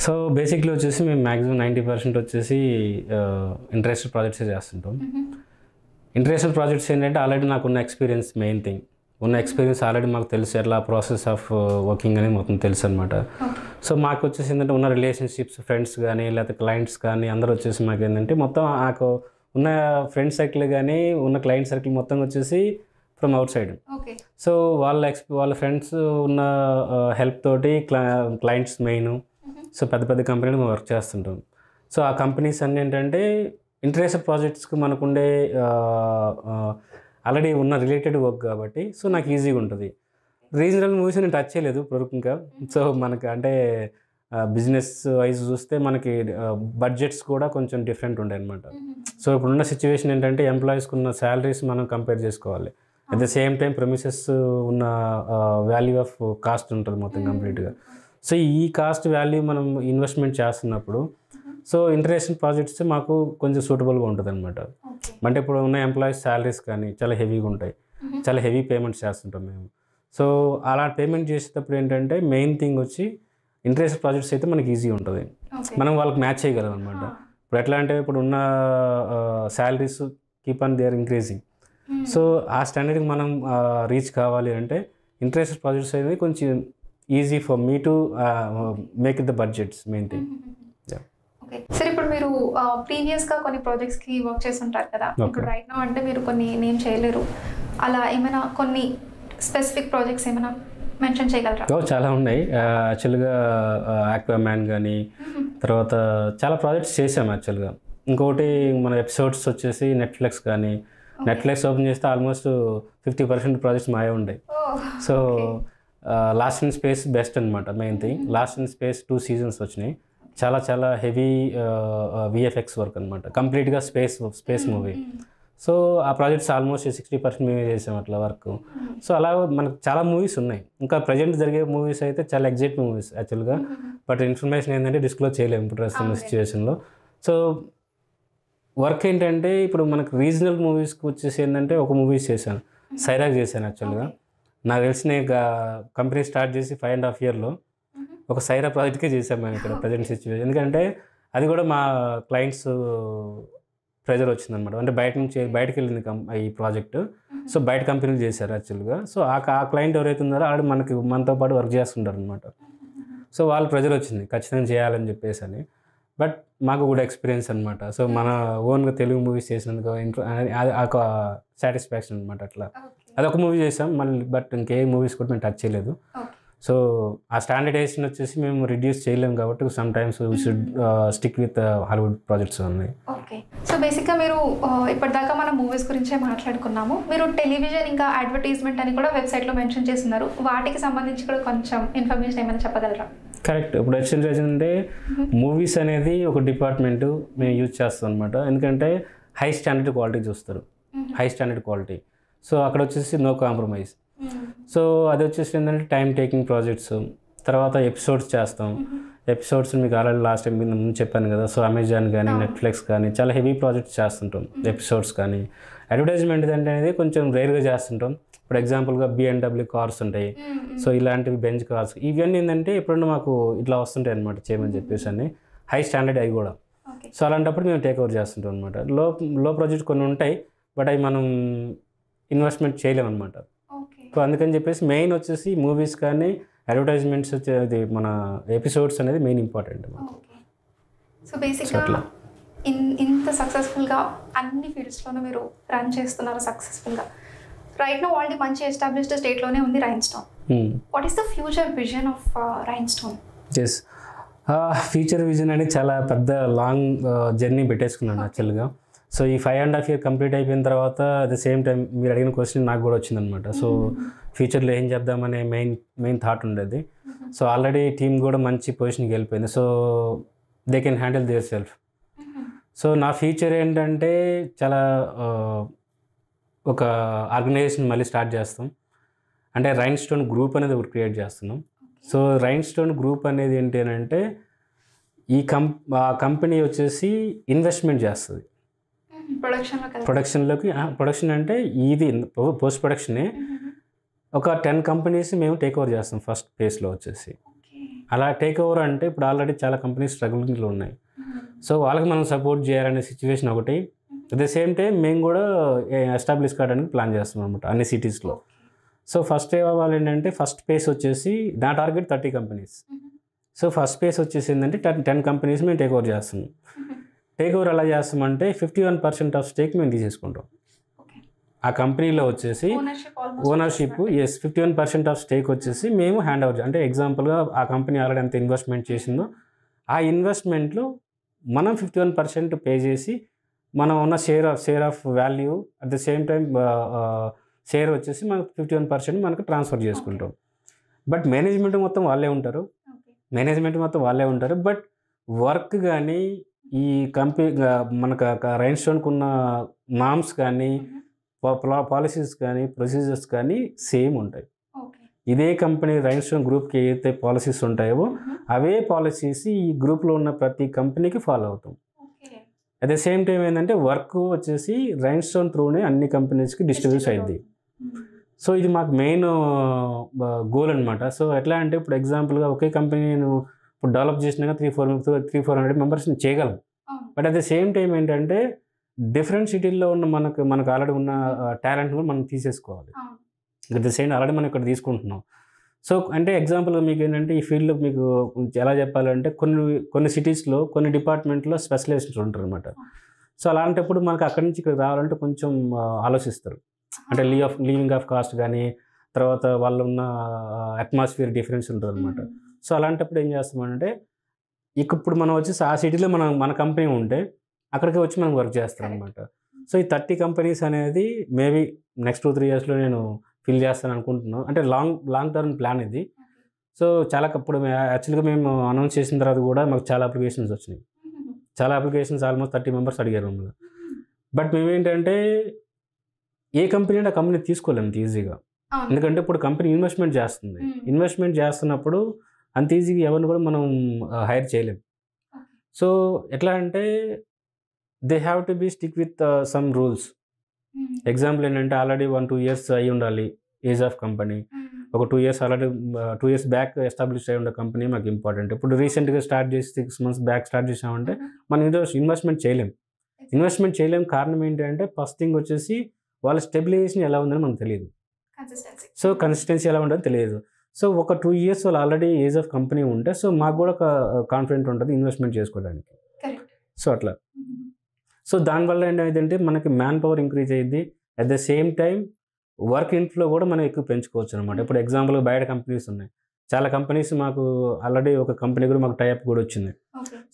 సో బేసిక్లీ వచ్చేసి మేము మ్యాక్సిమం 90% వచ్చేసి ఇంటర్నేషనల్ ప్రాజెక్ట్సే చేస్తుంటాం. ఇంటర్నేషనల్ ప్రాజెక్ట్స్ ఏంటంటే ఆల్రెడీ నాకున్న ఎక్స్పీరియన్స్ మెయిన్ థింగ్. ఉన్న ఎక్స్పీరియన్స్ ఆల్రెడీ మాకు తెలుసు, ఎట్లా ప్రాసెస్ ఆఫ్ వర్కింగ్ అనేది మొత్తం తెలుసు అనమాట. సో మాకు వచ్చేసి ఏంటంటే ఉన్న రిలేషన్షిప్స్, ఫ్రెండ్స్ కానీ లేకపోతే క్లయింట్స్ కానీ అందరూ వచ్చేసి మాకు ఏంటంటే మొత్తం నాకు ఉన్న ఫ్రెండ్ సర్కిల్ కానీ ఉన్న క్లయింట్ సర్కిల్ మొత్తం వచ్చేసి ఫ్రమ్ అవుట్ సైడ్. సో వాళ్ళ ఫ్రెండ్స్ ఉన్న హెల్ప్ తోటి క్లయింట్స్ మెయిన్. సో పెద్ద పెద్ద కంపెనీలు మేము వర్క్ చేస్తుంటాం. సో ఆ కంపెనీస్ అన్నీ ఏంటంటే ఇంటర్నేషనల్ ప్రాజెక్ట్స్కి మనకుండే ఆల్రెడీ ఉన్న రిలేటెడ్ వర్క్ కాబట్టి సో నాకు ఈజీగా ఉంటుంది. రీజనల్ మూవీస్ నేను టచ్ చేయలేదు ఇప్పుడు ఇంకా. సో మనకి అంటే బిజినెస్ వైజ్ చూస్తే మనకి బడ్జెట్స్ కూడా కొంచెం డిఫరెంట్ ఉంటాయి అనమాట. సో ఇప్పుడున్న సిచ్యువేషన్ ఏంటంటే ఎంప్లాయీస్కి ఉన్న శాలరీస్ మనం కంపేర్ చేసుకోవాలి. At the same time premises ఉన్న వాల్యూ ఆఫ్ కాస్ట్ ఉంటుంది మొత్తం కంప్లీట్గా. సో ఈ కాస్ట్ వాల్యూ మనం ఇన్వెస్ట్మెంట్ చేస్తున్నప్పుడు సో ఇంటర్నేషనల్ ప్రాజెక్ట్స్ మాకు కొంచెం సూటబుల్గా ఉంటుంది అనమాట. అంటే ఇప్పుడు ఉన్న ఎంప్లాయీస్ శాలరీస్ కానీ చాలా హెవీగా ఉంటాయి, చాలా హెవీ పేమెంట్స్ చేస్తుంటాం మేము. సో అలా పేమెంట్ చేసేటప్పుడు ఏంటంటే మెయిన్ థింగ్ వచ్చి ఇంటర్నేషనల్ ప్రాజెక్ట్స్ అయితే మనకి ఈజీ ఉంటుంది, మనం వాళ్ళకి మ్యాచ్ చేయగలం అనమాట. ఇప్పుడు ఎట్లా అంటే ఇప్పుడు ఉన్న salaries keep on they are increasing. So ఆ స్టాండర్డ్కి మనం రీచ్ కావాలి అంటే ఇంటర్నేషనల్ ప్రాజెక్ట్స్ అనేది కొంచెం easy for me to make it the budgets main thing. సరే, ఇప్పుడు మీరు ప్రీవియస్గా కొన్ని ప్రాజెక్ట్స్కి వర్క్ చేసి ఉంటారు కదా, ఇప్పుడు రైట్ నౌ అంటే మీరు కొన్ని నేమ్ చేయలేరు, అలా ఏమైనా కొన్ని స్పెసిఫిక్ ప్రాజెక్ట్స్ ఏమైనా మెన్షన్ చేయగలరా? చాలా ఉన్నాయి యాక్చువల్గా. ఆక్వామ్యాన్ కానీ తర్వాత చాలా ప్రాజెక్ట్స్ చేసాము యాక్చువల్గా. ఇంకోటి మన ఎపిసోడ్స్ వచ్చేసి నెట్ఫ్లిక్స్ కానీ, నెట్ఫ్లిక్స్ ఓపెన్ చేస్తే ఆల్మోస్ట్ 50% ప్రాజెక్ట్స్ మాయే ఉన్నాయి. So lost in space best అనమాట main thing. Lost in space 2 seasons వచ్చినాయి. చాలా చాలా హెవీ విఎఫ్ఎక్స్ వర్క్ అనమాట, కంప్లీట్గా స్పేస్ మూవీ. సో ఆ ప్రాజెక్ట్స్ ఆల్మోస్ట్ 60% మేమే చేసాం అట్లా వర్క్. సో అలా మనకు చాలా మూవీస్ ఉన్నాయి. ఇంకా ప్రజెంట్ జరిగే మూవీస్ అయితే చాలా ఎగ్జైట్ మూవీస్ యాక్చువల్గా. బట్ ఇన్ఫర్మేషన్ ఏంటంటే డిస్క్లోజ్ చేయలేము ఇప్పుడు ప్రస్తుతం సిచ్యువేషన్లో. సో వర్క్ ఏంటంటే ఇప్పుడు మనకు రీజనల్ మూవీస్కి వచ్చేసి ఏంటంటే ఒక మూవీస్ చేశాను, సైరాగ్ చేశాను యాక్చువల్గా. నాకు తెలిసిన కంపెనీ స్టార్ట్ చేసి 5.5 yearsలో ఒక సైరా ప్రాజెక్ట్కే చేసాం మేము ఇక్కడ ప్రజెంట్ సిచ్యువేషన్. ఎందుకంటే అది కూడా మా క్లయింట్స్ ప్రెజర్ వచ్చిందనమాట. అంటే బయటకు వెళ్ళింది ఈ ప్రాజెక్టు. సో బయట కంపెనీలు చేశారు యాక్చువల్గా. సో ఆ క్లయింట్ ఎవరైతే ఉన్నారో ఆడ మనతో పాటు వర్క్ చేస్తుంటారు అనమాట. సో వాళ్ళ ప్రెజర్ వచ్చింది ఖచ్చితంగా చేయాలని చెప్పేసి అని. బట్ మాకు కూడా ఎక్స్పీరియన్స్ అనమాట. సో మన ఓన్గా తెలుగు మూవీస్ చేసినందుకు ఒక సాటిస్ఫాక్షన్ అనమాట. అట్లా అదొక మూవీ చేసాం మళ్ళీ. బట్ ఇంకే మూవీస్ కూడా మేము టచ్ చేయలేదు. సో ఆ స్టాండర్డైజేషన్ వచ్చేసి మేము రిడ్యూస్ చేయలేము కాబట్టి some times we should stick with Hollywood projects ఉన్నాయి. ఓకే. సో బేసిక్గా మీరు ఇప్పటిదాకా మన మూవీస్ గురించే మాట్లాడుకున్నాము. మీరు టెలివిజన్ ఇంకా అడ్వర్టైజ్మెంట్ అని కూడా వెబ్సైట్లో మెన్షన్ చేస్తున్నారు. వాటికి సంబంధించి కూడా కొంచెం ఇన్ఫర్మేషన్ ఏమైనా చెప్పగలరా? కరెక్ట్. ఇప్పుడు ఎక్స్టెండ్ అంటే మూవీస్ అనేది ఒక డిపార్ట్మెంట్ మేము యూజ్ చేస్తాం అనమాట. ఎందుకంటే హై స్టాండర్డ్ క్వాలిటీ చూస్తారు, హై స్టాండర్డ్ క్వాలిటీ. సో అక్కడ వచ్చేసి నో కాంప్రమైజ్. సో అది వచ్చేసి ఏంటంటే టైం టేకింగ్ ప్రాజెక్ట్స్. తర్వాత ఎపిసోడ్స్ చేస్తాం. ఎపిసోడ్స్ మీకు ఆల్రెడీ లాస్ట్ టైం ముందు చెప్పాను కదా. సో అమెజాన్ కానీ నెట్ఫ్లిక్స్ కానీ చాలా హెవీ ప్రాజెక్ట్స్ చేస్తుంటాం ఎపిసోడ్స్ కానీ. అడ్వర్టైజ్మెంట్ అనేది కొంచెం రేర్గా చేస్తుంటాం. ఇప్పుడు ఎగ్జాంపుల్గా BMW కార్స్ ఉంటాయి. సో ఇలాంటివి బెంజ్ కార్స్ ఇవన్నీ ఏంటంటే ఎప్పుడన్నా మాకు ఇట్లా వస్తుంటాయి అనమాట చేయమని చెప్పేసి అని. హై స్టాండర్డ్ అవి కూడా. సో అలాంటప్పుడు మేము టేక్ ఓవర్ చేస్తుంటాం అనమాట. లో ప్రాజెక్ట్ కొన్ని ఉంటాయి బట్ అవి మనం ఇన్వెస్ట్మెంట్ చేయలేము అనమాట. సో అందుకని చెప్పేసి మెయిన్ వచ్చేసి మూవీస్ కానీ అడ్వర్టైజ్మెంట్స్ వచ్చేది మన ఎపిసోడ్స్ అనేది మెయిన్ ఇంపార్టెంట్. సో బేసిక్గా ఇంత సక్సెస్ఫుల్గా అన్ని ఫీల్డ్స్లోనూ మీరు రన్ చేస్తున్నారు సక్సెస్ఫుల్గా. రైట్ నౌ ఆల్రెడీ మంచి ఎస్టాబ్లిష్డ్ స్టేట్లోనే ఉంది Rainstone. What is the future vision of Rainstone? Yes, future vision అనేది చాలా పెద్ద లాంగ్ జర్నీ పెట్టేసుకున్నాను యాక్చువల్గా. సో ఈ 5.5 years కంప్లీట్ అయిపోయిన తర్వాత అట్ ద సేమ్ టైం మీరు అడిగిన క్వశ్చన్ నాకు కూడా వచ్చిందనమాట. సో ఫ్యూచర్లో ఏం చేద్దామనే మెయిన్ థాట్ ఉండేది. సో ఆల్రెడీ టీమ్ కూడా మంచి పొజిషన్కి వెళ్ళిపోయింది. So they can handle their self. So నా ఫ్యూచర్ ఏంటంటే చాలా ఒక ఆర్గనైజేషన్ మళ్ళీ స్టార్ట్ చేస్తాం. అంటే రైన్స్టోన్ గ్రూప్ అనేది ఒకటి క్రియేట్ చేస్తున్నాం. సో రైన్స్టోన్ గ్రూప్ అనేది ఏంటి అని అంటే ఈ కంపెనీ వచ్చేసి ఇన్వెస్ట్మెంట్ చేస్తుంది. ప్రొడక్షన్లోకి ప్రొడక్షన్ అంటే ఇది పోస్ట్ ప్రొడక్షనే ఒక 10 కంపెనీస్ మేము టేక్ ఓవర్ చేస్తాం ఫస్ట్ ఫేజ్లో వచ్చేసి. అలా టేక్ ఓవర్ అంటే ఇప్పుడు ఆల్రెడీ చాలా కంపెనీస్ స్ట్రగులింగ్లో ఉన్నాయి. సో వాళ్ళకి మనం సపోర్ట్ చేయాలనే సిచ్యువేషన్ ఒకటి. అట్ ద సేమ్ టైం మేము కూడా ఎస్టాబ్లిష్ కావడానికి ప్లాన్ చేస్తాం అనమాట అన్ని సిటీస్లో. సో ఫస్ట్ వాళ్ళు ఏంటంటే ఫస్ట్ ఫేజ్ వచ్చేసి నా target 30 companies. So first phase వచ్చేసి ఏంటంటే 10 కంపెనీస్ మేము టేక్ ఓవర్ చేస్తున్నాం. టేక్ ఓవర్ ఎలా చేస్తామంటే 51% ఆఫ్ స్టేక్ మేము తీసేసుకుంటాం. ఆ కంపెనీలో వచ్చేసి ఓనర్షిప్ 51% ఆఫ్ స్టేక్ వచ్చేసి మేము హ్యాండ్ ఓవర్. అంటే ఎగ్జాంపుల్గా ఆ కంపెనీ ఆల్రెడీ ఎంత ఇన్వెస్ట్మెంట్ చేసిందో ఆ ఇన్వెస్ట్మెంట్లో మనం 51% పే చేసి మనం ఉన్న share of value at the same time share వచ్చేసి మనకు 51% మనకు ట్రాన్స్ఫర్ చేసుకుంటాం. బట్ మేనేజ్మెంట్ మొత్తం వాళ్ళే ఉంటారు. బట్ వర్క్ కానీ ఈ కంపెనీ మనకు రైన్ స్టోన్కి ఉన్న నామ్స్ కానీ పాలసీస్ కానీ ప్రొసీజర్స్ కానీ సేమ్ ఉంటాయి. ఇదే కంపెనీ రైన్ స్టోన్ గ్రూప్కి ఏదైతే పాలసీస్ ఉంటాయో అవే పాలసీస్ ఈ గ్రూప్లో ఉన్న ప్రతి కంపెనీకి ఫాలో అవుతాం. అట్ ద సేమ్ టైం ఏంటంటే వర్క్ వచ్చేసి రైన్ స్టోన్ త్రూనే అన్ని కంపెనీస్కి డిస్ట్రిబ్యూట్ అయింది. సో ఇది మాకు మెయిన్ గోల్ అనమాట. సో ఎట్లా అంటే ఇప్పుడు ఎగ్జాంపుల్గా ఒకే కంపెనీ నేను ఇప్పుడు డెవలప్ చేసినాక 300-400 మెంబర్స్ని చేయగలం. But at the same time ఏంటంటే డిఫరెంట్ సిటీల్లో ఉన్న మనకు ఆల్రెడీ ఉన్న టాలెంట్ కూడా మనం తీసేసుకోవాలి. అట్ ద సేమ్ ఆల్రెడీ మనం ఇక్కడ తీసుకుంటున్నాం. సో అంటే ఎగ్జాంపుల్గా మీకు ఏంటంటే ఈ ఫీల్డ్లో మీకు ఎలా చెప్పాలంటే కొన్ని సిటీస్లో కొన్ని డిపార్ట్మెంట్లో స్పెషలైజేషన్స్ ఉంటారు అనమాట. సో అలాంటప్పుడు మనకు అక్కడి నుంచి ఇక్కడ రావాలంటే కొంచెం ఆలోచిస్తారు. అంటే లీవింగ్ ఆఫ్ కాస్ట్ కానీ తర్వాత వాళ్ళు ఉన్న అట్మాస్ఫియర్ డిఫరెన్స్ ఉంటుంది అనమాట. సో అలాంటప్పుడు ఏం చేస్తామంటే ఇప్పుడు మనం వచ్చేసి ఆ సిటీలో మన కంపెనీ ఉంటే అక్కడికి వచ్చి మనం వర్క్ చేస్తాం అనమాట. సో ఈ 30 కంపెనీస్ అనేది మేబీ నెక్స్ట్ 2-3 ఇయర్స్లో నేను ఫిల్ చేస్తాను అనుకుంటున్నాను. అంటే లాంగ్ టర్మ్ ప్లాన్ ఇది. సో ఇప్పుడు యాక్చువల్గా మేము అనౌన్స్ చేసిన తర్వాత కూడా మాకు చాలా అప్లికేషన్స్ వచ్చినాయి. ఆల్మోస్ట్ 30 మెంబర్స్ అడిగారు మమ్మల్ని. బట్ మేమేంటంటే ఏ కంపెనీ అంటే ఆ కంపెనీ తీసుకోలేము ఈజీగా. ఎందుకంటే ఇప్పుడు కంపెనీ ఇన్వెస్ట్మెంట్ చేస్తున్నప్పుడు అంత ఈజీగా ఎవరిని కూడా మనం హైర్ చేయలేము. సో ఎట్లా అంటే they have to be stick with some rules. Example ఏంటంటే ఆల్రెడీ 1-2 ఇయర్స్ అయి ఉండాలి ఏజ్ ఆఫ్ కంపెనీ. ఒక 2 years already 2 years back establish అయి ఉండే కంపెనీ మాకు ఇంపార్టెంట్. ఇప్పుడు రీసెంట్గా స్టార్ట్ చేసి 6 months బ్యాక్ స్టార్ట్ చేసామంటే మనం ఇన్వెస్ట్మెంట్ చేయలేం. కారణం ఏంటంటే ఫస్ట్ థింగ్ వచ్చేసి వాళ్ళ స్టెబిలైజేషన్ ఎలా ఉందని మనకు తెలియదు. సో కన్సిస్టెన్సీ ఎలా ఉంటుందో తెలియదు. సో ఒక 2 ఇయర్స్ వాళ్ళు ఆల్రెడీ ఏజ్ ఆఫ్ కంపెనీ ఉంటే సో మాకు కూడా ఒక కాన్ఫిడెంట్ ఉంటుంది ఇన్వెస్ట్మెంట్ చేసుకోవడానికి. సో అట్లా సో దానివల్ల ఏంటంటే మనకి మ్యాన్ పవర్ ఇంక్రీజ్ అయ్యింది. At the same time work inflow కూడా మనం ఎక్కువ పెంచుకోవచ్చు అనమాట. ఇప్పుడు ఎగ్జాంపుల్గా బయట కంపెనీస్ ఉన్నాయి, చాలా కంపెనీస్ మాకు ఆల్రెడీ ఒక కంపెనీ కూడా మాకు టైఅప్ కూడా వచ్చింది.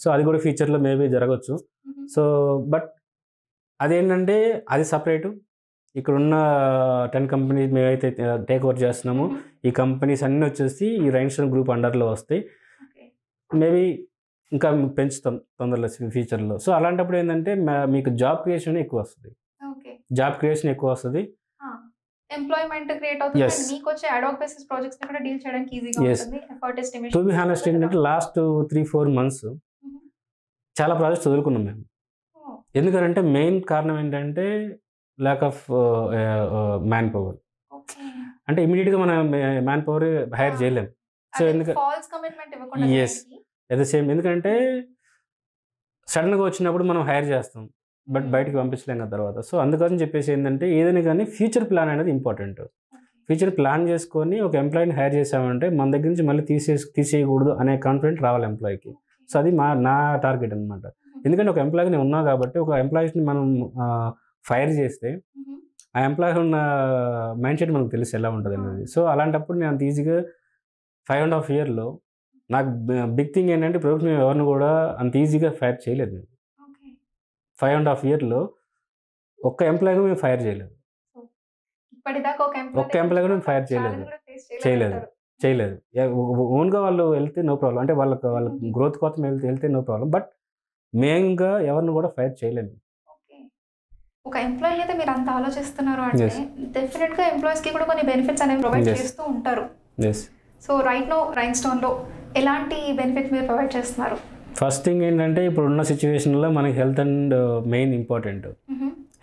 సో అది కూడా ఫ్యూచర్లో మేబీ జరగవచ్చు. సో బట్ అదేంటంటే అది సపరేటు. ఇక్కడున్న 10 కంపెనీస్ మేమైతే టేక్ ఓవర్ చేస్తున్నామో ఈ కంపెనీస్ అన్నీ వచ్చేసి ఈ రైన్ స్టోన్ గ్రూప్ అండర్లో వస్తాయి. మేబీ ఇంకా పెంచుతాం తొందరలో ఫ్యూచర్లో. సో అలాంటప్పుడు ఏంటంటే మీకు జాబ్ క్రియేషన్ ఎక్కువ వస్తుంది. ఎంప్లాయ్మెంట్ క్రియేట్ అవుతుంది. మీకు వచ్చే అడాక్ బేసిస్ ప్రాజెక్ట్స్ ని కూడా డీల్ చేయడానికి ఈజీగా ఉంటుంది. Effort estimation. To be honest ఏంటంటే లాస్ట్ 3-4 months చాలా ప్రాజెక్ట్స్ వదులుకున్నాం మేము. ఎందుకంటే మెయిన్ కారణం ఏంటంటే ల్యాక్ ఆఫ్ మ్యాన్ పవర్. అంటే ఇమీడియట్గా మనం మ్యాన్ పవర్ హైర్ చేయలేం. సో ఎందుకంటే అట్ ద సేమ్ ఎందుకంటే సడన్గా వచ్చినప్పుడు మనం హైర్ చేస్తాం బట్ బయటకు పంపించలేం కదా తర్వాత. సో అందుకని చెప్పేసి ఏంటంటే ఏదైనా కానీ ఫ్యూచర్ ప్లాన్ అనేది ఇంపార్టెంట్. ఫ్యూచర్ ప్లాన్ చేసుకొని ఒక ఎంప్లాయీని హైర్ చేసామంటే మన దగ్గర నుంచి మళ్ళీ తీసేయకూడదు అనే కాన్ఫిడెంట్ రావాలి ఎంప్లాయీకి. సో అది నా టార్గెట్ అనమాట. ఎందుకంటే ఒక ఎంప్లాయీకి నేను ఉన్నా కాబట్టి ఒక ఎంప్లాయీస్ని మనం ఫైర్ చేస్తే ఆ ఎంప్లాయీ ఉన్న మైండ్ సెట్ మనకు తెలుసు ఎలా ఉంటుంది అనేది. సో అలాంటప్పుడు నేను అంత ఈజీగా 5.5 years నాకు బిగ్ థింగ్ ఏంటంటే ప్రభుత్వం ఎవరిని కూడా అంత ఈజీగా ఫైర్ చేయలేదు. నేను 5.5 years ఒక్క ఎంప్లాయీ మేము ఫైర్ చేయలేదు. ఒక్క ఎంప్లాయీ మేము ఫైర్ చేయలేదు. ఓన్గా వాళ్ళు వెళ్తే నో ప్రాబ్లం. అంటే వాళ్ళ గ్రోత్ కోసం వెళ్తే నో ప్రాబ్లం. బట్ మెయిన్గా ఎవరిని కూడా ఫైర్ చేయలేదు. ఒక ఎంప్లాయీ అయితే మీరు అంత ఆలోచిస్తున్నారు అంటే డెఫినెట్గా ఎంప్లాయీస్కి కూడా కొన్ని బెనిఫిట్స్ అనేవి ప్రొవైడ్ చేస్తూ ఉంటారు. సో రైట్ నో రైన్ స్టోన్లో ఎలాంటి బెనిఫిట్స్ మీరు ప్రొవైడ్ చేస్తున్నారు? ఫస్ట్ థింగ్ ఏంటంటే ఇప్పుడున్న సిచ్యువేషన్లో మనకి health and main important,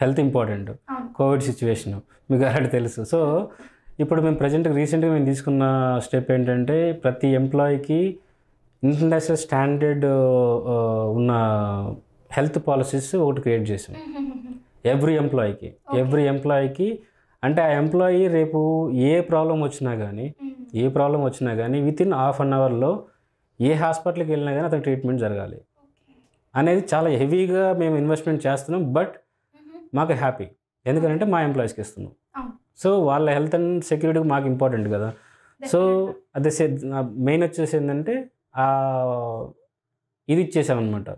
health important. Covid situation మీకు ఆల్రెడీ తెలుసు. సో ఇప్పుడు మేము రీసెంట్గా మేము తీసుకున్న స్టెప్ ఏంటంటే ప్రతి ఎంప్లాయీకి ఇంటర్నేషనల్ స్టాండర్డ్ ఉన్న హెల్త్ పాలసీస్ ఒకటి క్రియేట్ చేసాం ఎవ్రీ ఎంప్లాయీకి. అంటే ఆ ఎంప్లాయీ రేపు ఏ ప్రాబ్లం వచ్చినా కానీ విత్ ఇన్ హాఫ్ అన్ అవర్లో ఏ హాస్పిటల్కి వెళ్ళినా కానీ అతనికి ట్రీట్మెంట్ జరగాలి అనేది చాలా హెవీగా మేము ఇన్వెస్ట్మెంట్ చేస్తున్నాం. బట్ మాకు హ్యాపీ, ఎందుకంటే మా ఎంప్లాయీస్కి ఇస్తున్నాం. సో వాళ్ళ హెల్త్ అండ్ సెక్యూరిటీ మాకు ఇంపార్టెంట్ కదా. సో అదే మెయిన్ వచ్చేసి ఏంటంటే ఇది ఇచ్చేసామన్నమాట,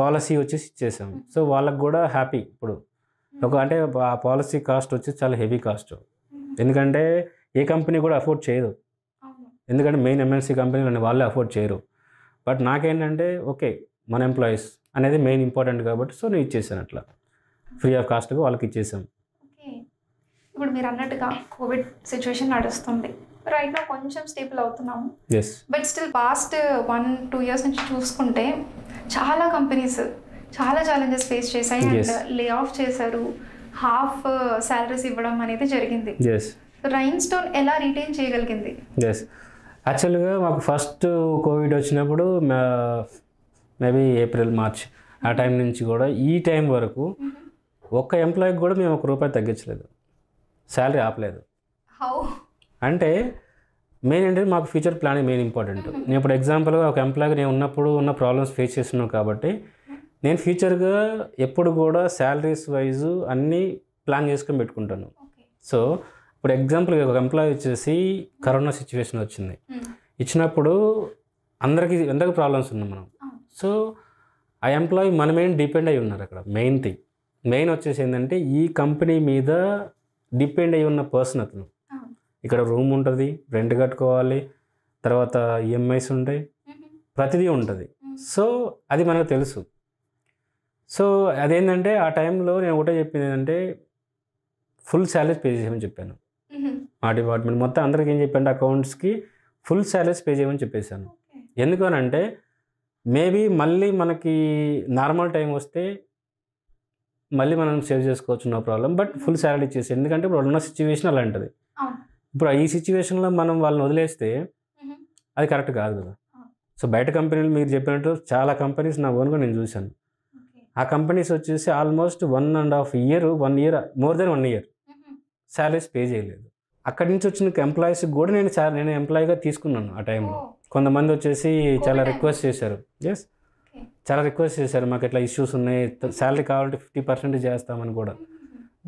పాలసీ వచ్చేసి ఇచ్చేసాం. సో వాళ్ళకు కూడా హ్యాపీ. ఇప్పుడు అంటే ఆ పాలసీ కాస్ట్ వచ్చి చాలా హెవీ కాస్ట్, ఎందుకంటే ఏ కంపెనీ కూడా అఫోర్డ్ చేయదు, ఎందుకంటే మెయిన్ ఎంఎన్సీ కంపెనీలు వాళ్ళే అఫోర్డ్ చేయరు. బట్ నాకేంటంటే ఓకే మన ఎంప్లాయీస్ అనేది మెయిన్ ఇంపార్టెంట్ కాబట్టి సో నేను ఇచ్చేసాను, అట్లా ఫ్రీ ఆఫ్ కాస్ట్గా వాళ్ళకి ఇచ్చేసాం. ఇప్పుడు మీరు అన్నట్టుగా కోవిడ్ సిచ్యువేషన్ నడుస్తుంది, రైట్ నా కొంచెం స్టేబుల్ అవుతున్నాము. బట్ స్టిల్ పాస్ట్ 1-2 ఇయర్స్ నుంచి చూసుకుంటే చాలా కంపెనీస్ చాలా ఛాలెంజెస్ ఫేస్ చేశాయి అండ్ లే ఆఫ్ చేశారు, హాఫ్ శాలరీస్ ఇవ్వడం అనేది జరిగింది. రైన్ స్టోన్ ఎలా రిటైన్ చేయగలిగింది? యాక్చువల్గా మాకు ఫస్ట్ కోవిడ్ వచ్చినప్పుడు మేబీ ఏప్రిల్ మార్చ్ ఆ టైం నుంచి కూడా ఈ టైం వరకు ఒక్క ఎంప్లాయీకి కూడా మేము ₹1 తగ్గించలేదు, శాలరీ ఆపలేదు. అంటే మెయిన్ ఏంటంటే మాకు ఫ్యూచర్ ప్లానింగ్ మెయిన్ ఇంపార్టెంట్. నేను ఇప్పుడు ఎగ్జాంపుల్గా ఒక ఎంప్లాయీగా నేను ఉన్నప్పుడు ఉన్న ప్రాబ్లమ్స్ ఫేస్ చేస్తున్నాను కాబట్టి నేను ఫ్యూచర్గా ఎప్పుడు కూడా శాలరీస్ వైజు అన్నీ ప్లాన్ చేసుకొని పెట్టుకుంటాను. సో ఇప్పుడు ఎగ్జాంపుల్ ఒక ఎంప్లాయీ వచ్చేసి కరోనా సిచ్యువేషన్ వచ్చింది, ఇచ్చినప్పుడు అందరికీ ప్రాబ్లమ్స్ ఉన్నాయి మనం. సో ఆ ఎంప్లాయీ మన మీద డిపెండ్ అయి ఉన్నారు. అక్కడ మెయిన్ వచ్చేసి ఏంటంటే ఈ కంపెనీ మీద డిపెండ్ అయి ఉన్న పర్సన్ అతను. ఇక్కడ రూమ్ ఉంటుంది, రెంట్ కట్టుకోవాలి, తర్వాత ఈఎంఐస్ ఉంటాయి, ప్రతిదీ ఉంటుంది. సో అది మనకు తెలుసు. సో అదేంటంటే ఆ టైంలో నేను ఒకటే చెప్పింది ఏంటంటే ఫుల్ శాలరీస్ పే చేయమని చెప్పాను. మా డిపార్ట్మెంట్ మొత్తం అందరికీ ఏం చెప్పండి, అకౌంట్స్కి ఫుల్ శాలరీస్ పే చేయమని చెప్పేశాను. ఎందుకనంటే మేబీ మళ్ళీ మనకి నార్మల్ టైం వస్తే మళ్ళీ మనం సేవ్ చేసుకోవచ్చు, no problem. But full salary ఇచ్చేసి, ఎందుకంటే ఇప్పుడు ఉన్న సిచ్యువేషన్ అలాంటిది. ఇప్పుడు ఈ సిచ్యువేషన్లో మనం వాళ్ళని వదిలేస్తే అది కరెక్ట్ కాదు కదా. సో బయట కంపెనీలు మీరు చెప్పినట్టు చాలా కంపెనీస్ నా ఓన్గా నేను చూశాను. ఆ కంపెనీస్ వచ్చేసి almost 1.5 year more than 1 year salaries pay చేయలేదు. అక్కడి నుంచి వచ్చిన ఎంప్లాయీస్కి కూడా నేను ఎంప్లాయీగా తీసుకున్నాను. ఆ టైంలో కొంతమంది వచ్చేసి చాలా రిక్వెస్ట్ చేశారు, మాకు ఇట్లా ఇష్యూస్ ఉన్నాయి, శాలరీ కావాలంటే 50% చేస్తామని కూడా.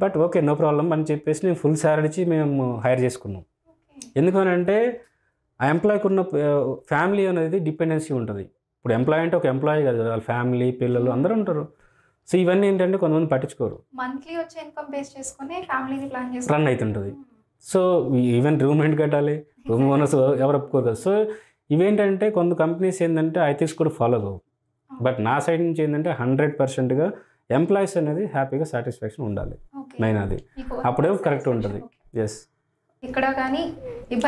బట్ ఓకే నో ప్రాబ్లం అని చెప్పేసి నేను ఫుల్ శాలరీ ఇచ్చి మేము హైర్ చేసుకున్నాం. ఎందుకనంటే ఆ ఎంప్లాయీకి ఉన్న ఫ్యామిలీ అనేది డిపెండెన్సీ ఉంటుంది. ఇప్పుడు ఎంప్లాయీ అంటే ఒక ఎంప్లాయీ కాదు కదా, వాళ్ళ ఫ్యామిలీ పిల్లలు అందరూ ఉంటారు. సో ఇవన్నీ ఏంటంటే కొంతమంది పట్టించుకోరు, మంత్లీ వచ్చే ఇన్కమ్ బేస్ చేసుకుని ఫ్యామిలీని ప్లాన్ చేసి రన్ అవుతుంటుంది. సో ఈవెన్ రూమ్ రెంట్ కట్టాలి, రూమ్ ఓనర్స్ ఎవరు ఒప్పుకోరు కదా. సో ఇవేంటంటే కొంత కంపెనీస్ ఏంటంటే ఐథిక్స్ కూడా ఫాలో అవ్వవు. బట్ నా సైడ్ నుంచి ఏంటంటే 100%గా ఎంప్లాయీస్ అనేది హ్యాపీగా సాటిస్ఫాక్షన్ ఉండాలి, మెయిన్ అది. అప్పుడే కరెక్ట్ ఉంటుంది. ఇక్కడ కానీ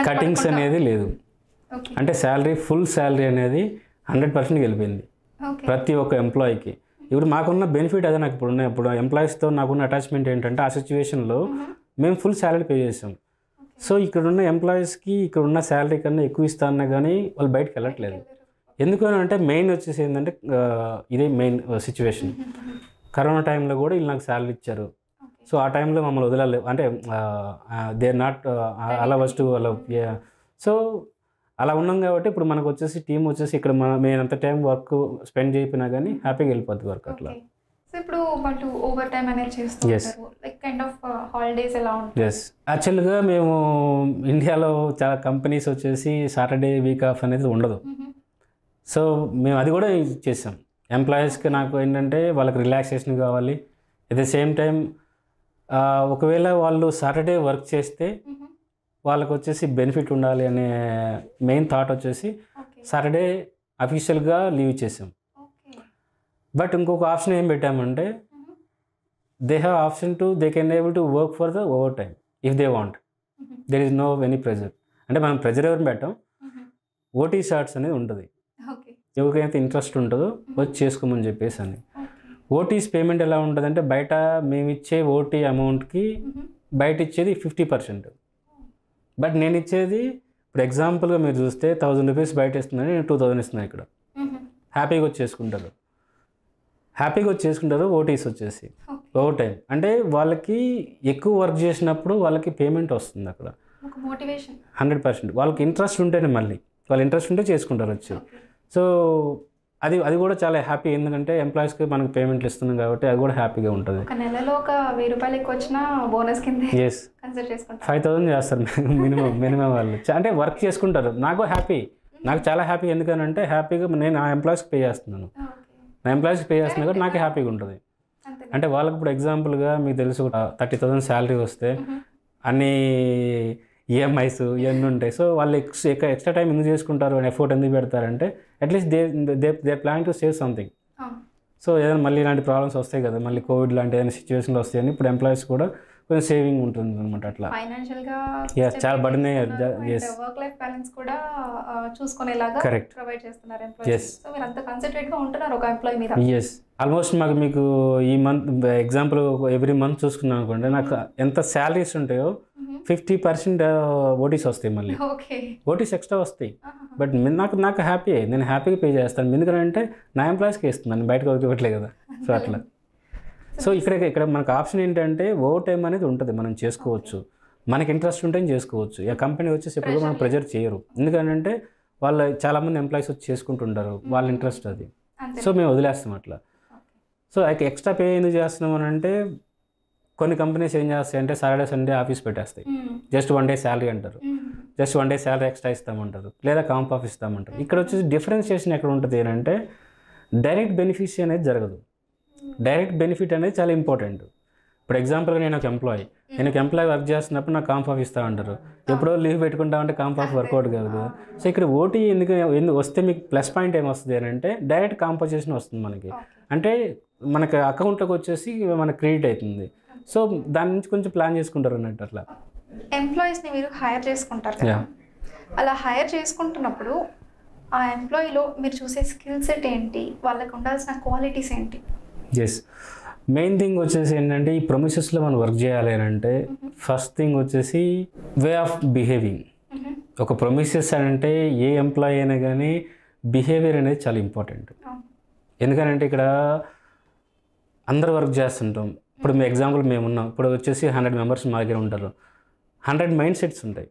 కటింగ్స్ అనేది లేదు. అంటే ఫుల్ శాలరీ అనేది 100% వెళ్ళిపోయింది ప్రతి ఒక్క ఎంప్లాయీకి. ఇప్పుడు మాకున్న బెనిఫిట్ అదే. నాకు ఇప్పుడు ఎంప్లాయీస్తో నాకున్న అటాచ్మెంట్ ఏంటంటే ఆ సిచ్యువేషన్లో మేము ఫుల్ శాలరీ పే చేసాం. సో ఇక్కడున్న ఎంప్లాయీస్కి ఇక్కడున్న శాలరీ కన్నా ఎక్కువ ఇస్తాన్నా కానీ వాళ్ళు బయటకు వెళ్ళట్లేదు. ఎందుకని అంటే మెయిన్ వచ్చేసి ఏంటంటే ఇదే మెయిన్ సిచ్యువేషన్. కరోనా టైంలో కూడా వీళ్ళు నాకు శాలరీ ఇచ్చారు. సో ఆ టైంలో మమ్మల్ని వదలలేదు, అంటే దే ఆర్ నాట్ అలా ఫస్ట్ అలా. సో అలా ఉన్నాం కాబట్టి ఇప్పుడు మనకు వచ్చేసి టీం వచ్చేసి ఇక్కడ మేము ఎంత టైం వర్క్ స్పెండ్ చేయకపోయినా కానీ హ్యాపీగా వెళ్ళిపోద్ది వర్క్ అట్లా. సో ఇప్పుడు వాళ్ళు ఓవర్ టైం అనేది చేస్తారు, లైక్ కైండ్ ఆఫ్ హాలిడేస్ ఎలా ఉంటాయి? యాక్చువల్గా మేము ఇండియాలో చాలా కంపెనీస్ వచ్చేసి సాటర్డే వీక్ ఆఫ్ అనేది ఉండదు. సో మేము అది కూడా చేసాం ఎంప్లాయీస్కి. నాకు ఏంటంటే వాళ్ళకి రిలాక్సేషన్ కావాలి, అట్ ద సేమ్ టైం ఒకవేళ వాళ్ళు సాటర్డే వర్క్ చేస్తే వాళ్ళకు వచ్చేసి బెనిఫిట్ ఉండాలి అనే మెయిన్ థాట్ వచ్చేసి సాటర్డే అఫీషియల్గా లీవ్ ఇచ్చేసాం. బట్ ఇంకొక ఆప్షన్ ఏం పెట్టామంటే they have option they can able to work for the overtime if they want. There is no any pressure. అంటే మనం ప్రెజర్ ఎవరిని పెట్టాం, ఓటీ షార్ట్స్ అనేది ఉంటుంది. ఎవరికైతే ఇంట్రెస్ట్ ఉంటుందో వచ్చి చేసుకోమని చెప్పేసి అని. ఓటీస్ పేమెంట్ ఎలా ఉంటుందంటే బయట మేము ఇచ్చే ఓటీ అమౌంట్కి బయట ఇచ్చేది 50%. బట్ నేను ఇచ్చేది ఇప్పుడు ఎగ్జాంపుల్గా మీరు చూస్తే 1000 రూపీస్ బయట ఇస్తున్నాను, నేను 2000 ఇస్తున్నాను ఇక్కడ. హ్యాపీగా వచ్చేసుకుంటారు ఓటీస్ వచ్చేసి ఓవర్ టైం. అంటే వాళ్ళకి ఎక్కువ వర్క్ చేసినప్పుడు వాళ్ళకి పేమెంట్ వస్తుంది అక్కడ 100%. వాళ్ళకి ఇంట్రెస్ట్ ఉంటేనే మళ్ళీ వాళ్ళు ఇంట్రెస్ట్ ఉంటే చేసుకుంటారు వచ్చి. సో అది కూడా చాలా హ్యాపీ, ఎందుకంటే ఎంప్లాయీస్కి మనకు పేమెంట్లు ఇస్తున్నాం కాబట్టి అది కూడా హ్యాపీగా ఉంటుంది. నెలలో ఒక 1000 రూపాయలు ఎక్కువ వచ్చినా బోనస్ కింద 5000 చేస్తారు మినిమం వాళ్ళు. అంటే వర్క్ చేసుకుంటారు. నాకు హ్యాపీ, నాకు చాలా హ్యాపీ. ఎందుకనంటే హ్యాపీగా నేను ఆ ఎంప్లాయీస్కి పే చేస్తున్నాను, కాబట్టి నాకు హ్యాపీగా ఉంటుంది. అంటే వాళ్ళకి ఇప్పుడు ఎగ్జాంపుల్గా మీకు తెలుసు 30,000 శాలరీ వస్తే అన్నీ ఈఎంఐస్ ఇవన్నీ ఉంటాయి. సో వాళ్ళు ఎక్స్ట్రా టైం ఎందుకు చేసుకుంటారు అని ఎఫర్ట్ ఎందుకు పెడతారంటే at least they plan to save something. So ఏదైనా మళ్ళీ ఇలాంటి ప్రాబ్లమ్స్ వస్తాయి కదా, మళ్ళీ కోవిడ్ లాంటి ఏదైనా సిచ్యువేషన్లు వస్తాయని ఇప్పుడు ఎంప్లాయీస్ కూడా కొంచెం సేవింగ్ ఉంటుంది అనమాట. అట్లా చాలా బర్డెన్ వర్క్ లైఫ్ బ్యాలెన్స్ కూడా చూసుకునేలాగా ప్రొవైడ్ చేస్తున్నారు ఎంప్లాయీస్. సో మీరు అంత కాన్సంట్రేట్ గా ఉంటున్నారు ఒక ఎంప్లాయీ మీద. ఆల్మోస్ట్ మీకు ఈ మంత్ ఎగ్జాంపుల్ ఎవ్రీ మంత్ చూసుకున్నాం అనుకోండి, నాకు ఎంత శాలరీస్ ఉంటాయో 50% ఓటీస్ వస్తాయి, మళ్ళీ ఓటీస్ ఎక్స్ట్రా వస్తాయి. బట్ నాకు హ్యాపీ, నేను హ్యాపీగా పే చేస్తాను. ఎందుకంటే నా ఎంప్లాయీస్కి ఇస్తున్నాను, బయటకు ఇవ్వట్లేదు కదా. సో అట్లా. సో ఇక్కడ మనకు ఆప్షన్ ఏంటంటే ఓవర్ టైం అనేది ఉంటుంది, మనం చేసుకోవచ్చు. మనకి ఇంట్రెస్ట్ ఉంటే చేసుకోవచ్చు. ఆ కంపెనీ వచ్చేసి ఎప్పుడు మనం ప్రెజర్ చేయరు, ఎందుకంటే వాళ్ళు చాలామంది ఎంప్లాయీస్ వచ్చి చేసుకుంటుంటారు, వాళ్ళ ఇంట్రెస్ట్ అది. సో మేము వదిలేస్తాం అట్లా. సో ఎక్స్ట్రా పే ఎందుకు చేస్తున్నాం అని అంటే కొన్ని కంపెనీస్ ఏం చేస్తాయి అంటే సాటర్డే సండే ఆఫీస్ పెట్టేస్తాయి, జస్ట్ 1 డే శాలరీ అంటారు, జస్ట్ 1 డే శాలరీ ఎక్స్ట్రా ఇస్తామంటారు, లేదా కాంప్ ఆఫ్ ఇస్తామంటారు. ఇక్కడ వచ్చేసి డిఫరెన్షియేషన్ ఎక్కడ ఉంటుంది అంటే డైరెక్ట్ బెనిఫిషియరీ అనేది జరగదు. డైరెక్ట్ బెనిఫిట్ అనేది చాలా ఇంపార్టెంట్. ఇప్పుడు ఎగ్జాంపుల్గా నేను ఒక ఎంప్లాయీ వర్క్ చేస్తున్నప్పుడు నాకు కాంప్ ఆఫ్ ఇస్తా అంటారు, ఎప్పుడో లీవ్ పెట్టుకుంటామంటే కాంప్ ఆఫ్ వర్కౌట్ కాదు కదా. సో ఇక్కడ ఓటీ ఎందుకు వస్తే మీకు ప్లస్ పాయింట్ ఏమొస్తుంది అని అంటే డైరెక్ట్ కాంపోజిషన్ వస్తుంది మనకి. అంటే మనకి అకౌంట్లోకి వచ్చేసి మనకు క్రెడిట్ అవుతుంది. సో దాని నుంచి కొంచెం ప్లాన్ చేసుకుంటారు అన్నట్టు. అట్లా ఎంప్లాయీస్ని మీరు హైర్ చేసుకుంటారు కదా, అలా హైర్ చేసుకుంటున్నప్పుడు ఆ ఎంప్లాయీలో మీరు చూసే స్కిల్ సెట్ ఏంటి, వాళ్ళకు ఉండాల్సిన క్వాలిటీస్ ఏంటి? మెయిన్ థింగ్ వచ్చేసి ఏంటంటే ఈ ప్రొమిసెస్లో మనం వర్క్ చేయాలి అని అంటే ఫస్ట్ థింగ్ వచ్చేసి వే ఆఫ్ బిహేవింగ్. ఒక ప్రొమిసెస్ అంటే ఏ ఎంప్లాయీ అయినా కానీ బిహేవియర్ అనేది చాలా ఇంపార్టెంట్. ఎందుకంటే ఇక్కడ అందరు వర్క్ చేస్తుంటాం. ఇప్పుడు మీ ఎగ్జాంపుల్ మేము ఉన్నాం, ఇప్పుడు వచ్చేసి 100 మెంబర్స్ మా దగ్గర ఉంటారు. 100 మైండ్ సెట్స్ ఉంటాయి.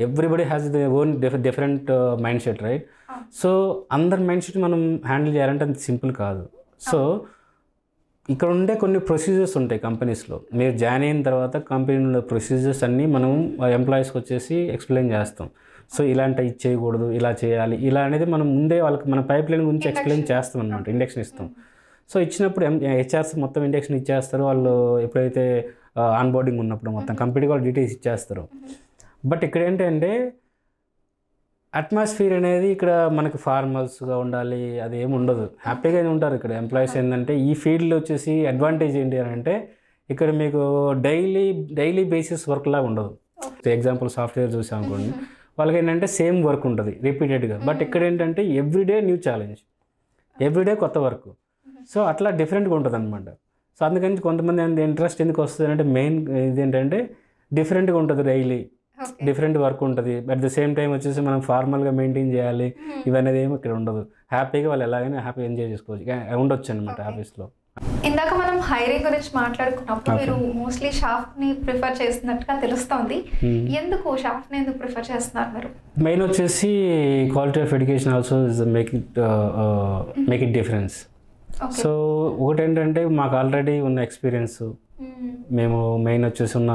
Everybody has the own different mind set, right? So అందరి మైండ్ సెట్ మనం హ్యాండిల్ చేయాలంటే అంత సింపుల్ కాదు. సో ఇక్కడ ఉండే కొన్ని ప్రొసీజర్స్ ఉంటాయి కంపెనీస్లో. మీరు జాయిన్ అయిన తర్వాత కంపెనీలో ప్రొసీజర్స్ అన్నీ మనం ఎంప్లాయీస్కి వచ్చేసి ఎక్స్ప్లెయిన్ చేస్తాం. సో ఇలాంటి ఇది చేయకూడదు, ఇలా చేయాలి, ఇలా అనేది మనం ముందే వాళ్ళకి మన పైప్ లైన్ గురించి ఎక్స్ప్లెయిన్ చేస్తాం అనమాట, ఇండక్షన్ ఇస్తాం. సో ఇచ్చినప్పుడు హెచ్ఆర్స్ మొత్తం ఇండక్షన్ ఇచ్చేస్తారు. వాళ్ళు ఎప్పుడైతే ఆన్బోర్డింగ్ ఉన్నప్పుడు మొత్తం కంప్లీట్గా వాళ్ళు డీటెయిల్స్ ఇచ్చేస్తారు. బట్ ఇక్కడ ఏంటంటే అట్మాస్ఫియర్ అనేది ఇక్కడ మనకి ఫార్మల్స్గా ఉండాలి, అది ఏమి ఉండదు, హ్యాపీగానే ఉంటారు ఇక్కడ ఎంప్లాయీస్. ఏంటంటే ఈ ఫీల్డ్లో వచ్చేసి అడ్వాంటేజ్ ఏంటి అని అంటే ఇక్కడ మీకు డైలీ బేసిస్ వర్క్ లాగా ఉండదు. ఎగ్జాంపుల్ సాఫ్ట్వేర్ చూసాం అనుకోండి, వాళ్ళకి ఏంటంటే సేమ్ వర్క్ ఉంటుంది రిపీటెడ్గా. బట్ ఇక్కడ ఏంటంటే ఎవ్రీడే న్యూ ఛాలెంజ్, ఎవ్రీడే కొత్త వర్క్. సో అట్లా డిఫరెంట్గా ఉంటుంది అనమాట. సో అందుకని కొంతమంది ఇంట్రెస్ట్ ఎందుకు వస్తుంది అంటే మెయిన్ ఇదేంటంటే డిఫరెంట్గా ఉంటుంది, డైలీ డిఫరెంట్ వర్క్ ఉంటుంది. అట్ ద సేమ్ టైం వచ్చేసి మనం ఫార్మల్గా మెయింటైన్ చేయాలి, ఇవన్నీ ఏమి ఇక్కడ ఉండదు. హ్యాపీగా వాళ్ళు ఎలాగైనా హ్యాపీగా ఎంజాయ్ చేసుకోవచ్చు, ఉండొచ్చు అనమాట ఆఫీస్లో. ఇందాక మనం హైరింగ్ గురించి మాట్లాడుకున్నప్పుడు మీరు మోస్ట్లీ షాఫ్ట్ని ప్రిఫర్ చేస్తున్నట్టుగా తెలుస్తుంది. ఎందుకు షాఫ్ట్ని ఎందుకు ప్రిఫర్ చేస్తున్నారు మీరు? మెయిన్ వచ్చేసి quality of education also make it difference. So ఒకటి ఏంటంటే మాకు ఆల్రెడీ ఉన్న ఎక్స్పీరియన్స్, మేము మెయిన్ వచ్చేసి ఉన్న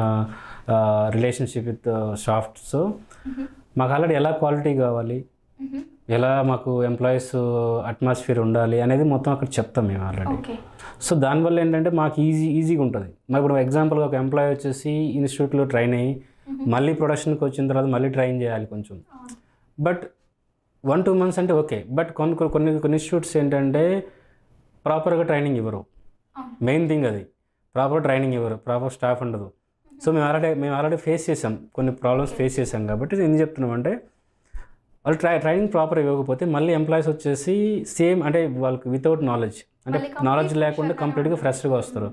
రిలేషన్షిప్ విత్ షాఫ్ట్. సో మాకు ఆల్రెడీ ఎలా క్వాలిటీ కావాలి, ఎలా మాకు ఎంప్లాయీస్ అట్మాస్ఫియర్ ఉండాలి అనేది మొత్తం అక్కడ చెప్తాం మేము ఆల్రెడీ. సో దానివల్ల ఏంటంటే మాకు ఈజీగా ఉంటుంది. మరి ఇప్పుడు ఎగ్జాంపుల్గా ఒక ఎంప్లాయీ వచ్చేసి ఇన్స్టిట్యూట్లో ట్రైన్ అయ్యి మళ్ళీ ప్రొడక్షన్కి వచ్చిన తర్వాత మళ్ళీ ట్రైన్ చేయాలి కొంచెం. బట్ 1-2 months అంటే ఓకే. బట్ కొన్ని ఇన్స్టిట్యూట్స్ ఏంటంటే ప్రాపర్గా ట్రైనింగ్ ఇవ్వరు. మెయిన్ థింగ్ అది, ప్రాపర్ ట్రైనింగ్ ఇవ్వరు, ప్రాపర్ స్టాఫ్ ఉండదు. సో మేము ఆల్రెడీ ఫేస్ చేసాం, కొన్ని ప్రాబ్లమ్స్ ఫేస్ చేసాం. కాబట్టి ఎందుకు చెప్తున్నామంటే వాళ్ళు ట్రైనింగ్ ప్రాపర్ ఇవ్వకపోతే మళ్ళీ ఎంప్లాయీస్ వచ్చేసి సేమ్ అంటే వాళ్ళకి వితౌట్ నాలెడ్జ్ అంటే నాలెడ్జ్ లేకుండా కంప్లీట్గా ఫ్రెష్గా వస్తారు.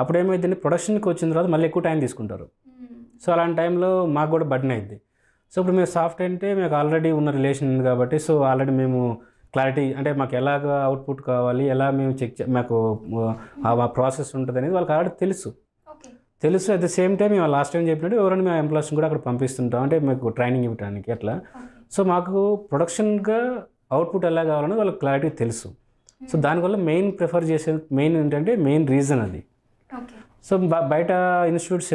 అప్పుడు ఏమైందంటే ప్రొడక్షన్కి వచ్చిన తర్వాత మళ్ళీ ఎక్కువ టైం తీసుకుంటారు. సో అలాంటి టైంలో మాకు కూడా బర్డెన్ అయింది. సో ఇప్పుడు మేము సాఫ్ట్వేర్ అంటే మాకు ఆల్రెడీ ఉన్న రిలేషన్ ఉంది కాబట్టి సో ఆల్రెడీ మేము క్లారిటీ అంటే మాకు ఎలాగ అవుట్పుట్ కావాలి, ఎలా మేము మాకు ఆ ప్రాసెస్ ఉంటుంది అనేది వాళ్ళకి ఆల్రెడీ తెలుసు. అట్ ద సేమ్ టైం మేము లాస్ట్ టైం చెప్పినట్టు ఎవరైనా మేము ఎంప్లాయీస్ని కూడా అక్కడ పంపిస్తుంటాం అంటే మీకు ట్రైనింగ్ ఇవ్వడానికి అట్లా. సో మాకు ప్రొడక్షన్గా అవుట్పుట్ ఎలా కావాలని వాళ్ళకి క్లారిటీ తెలుసు. సో దానివల్ల మెయిన్ ప్రిఫర్ చేసే మెయిన్ రీజన్ అది. సో బయట ఇన్స్టిట్యూట్స్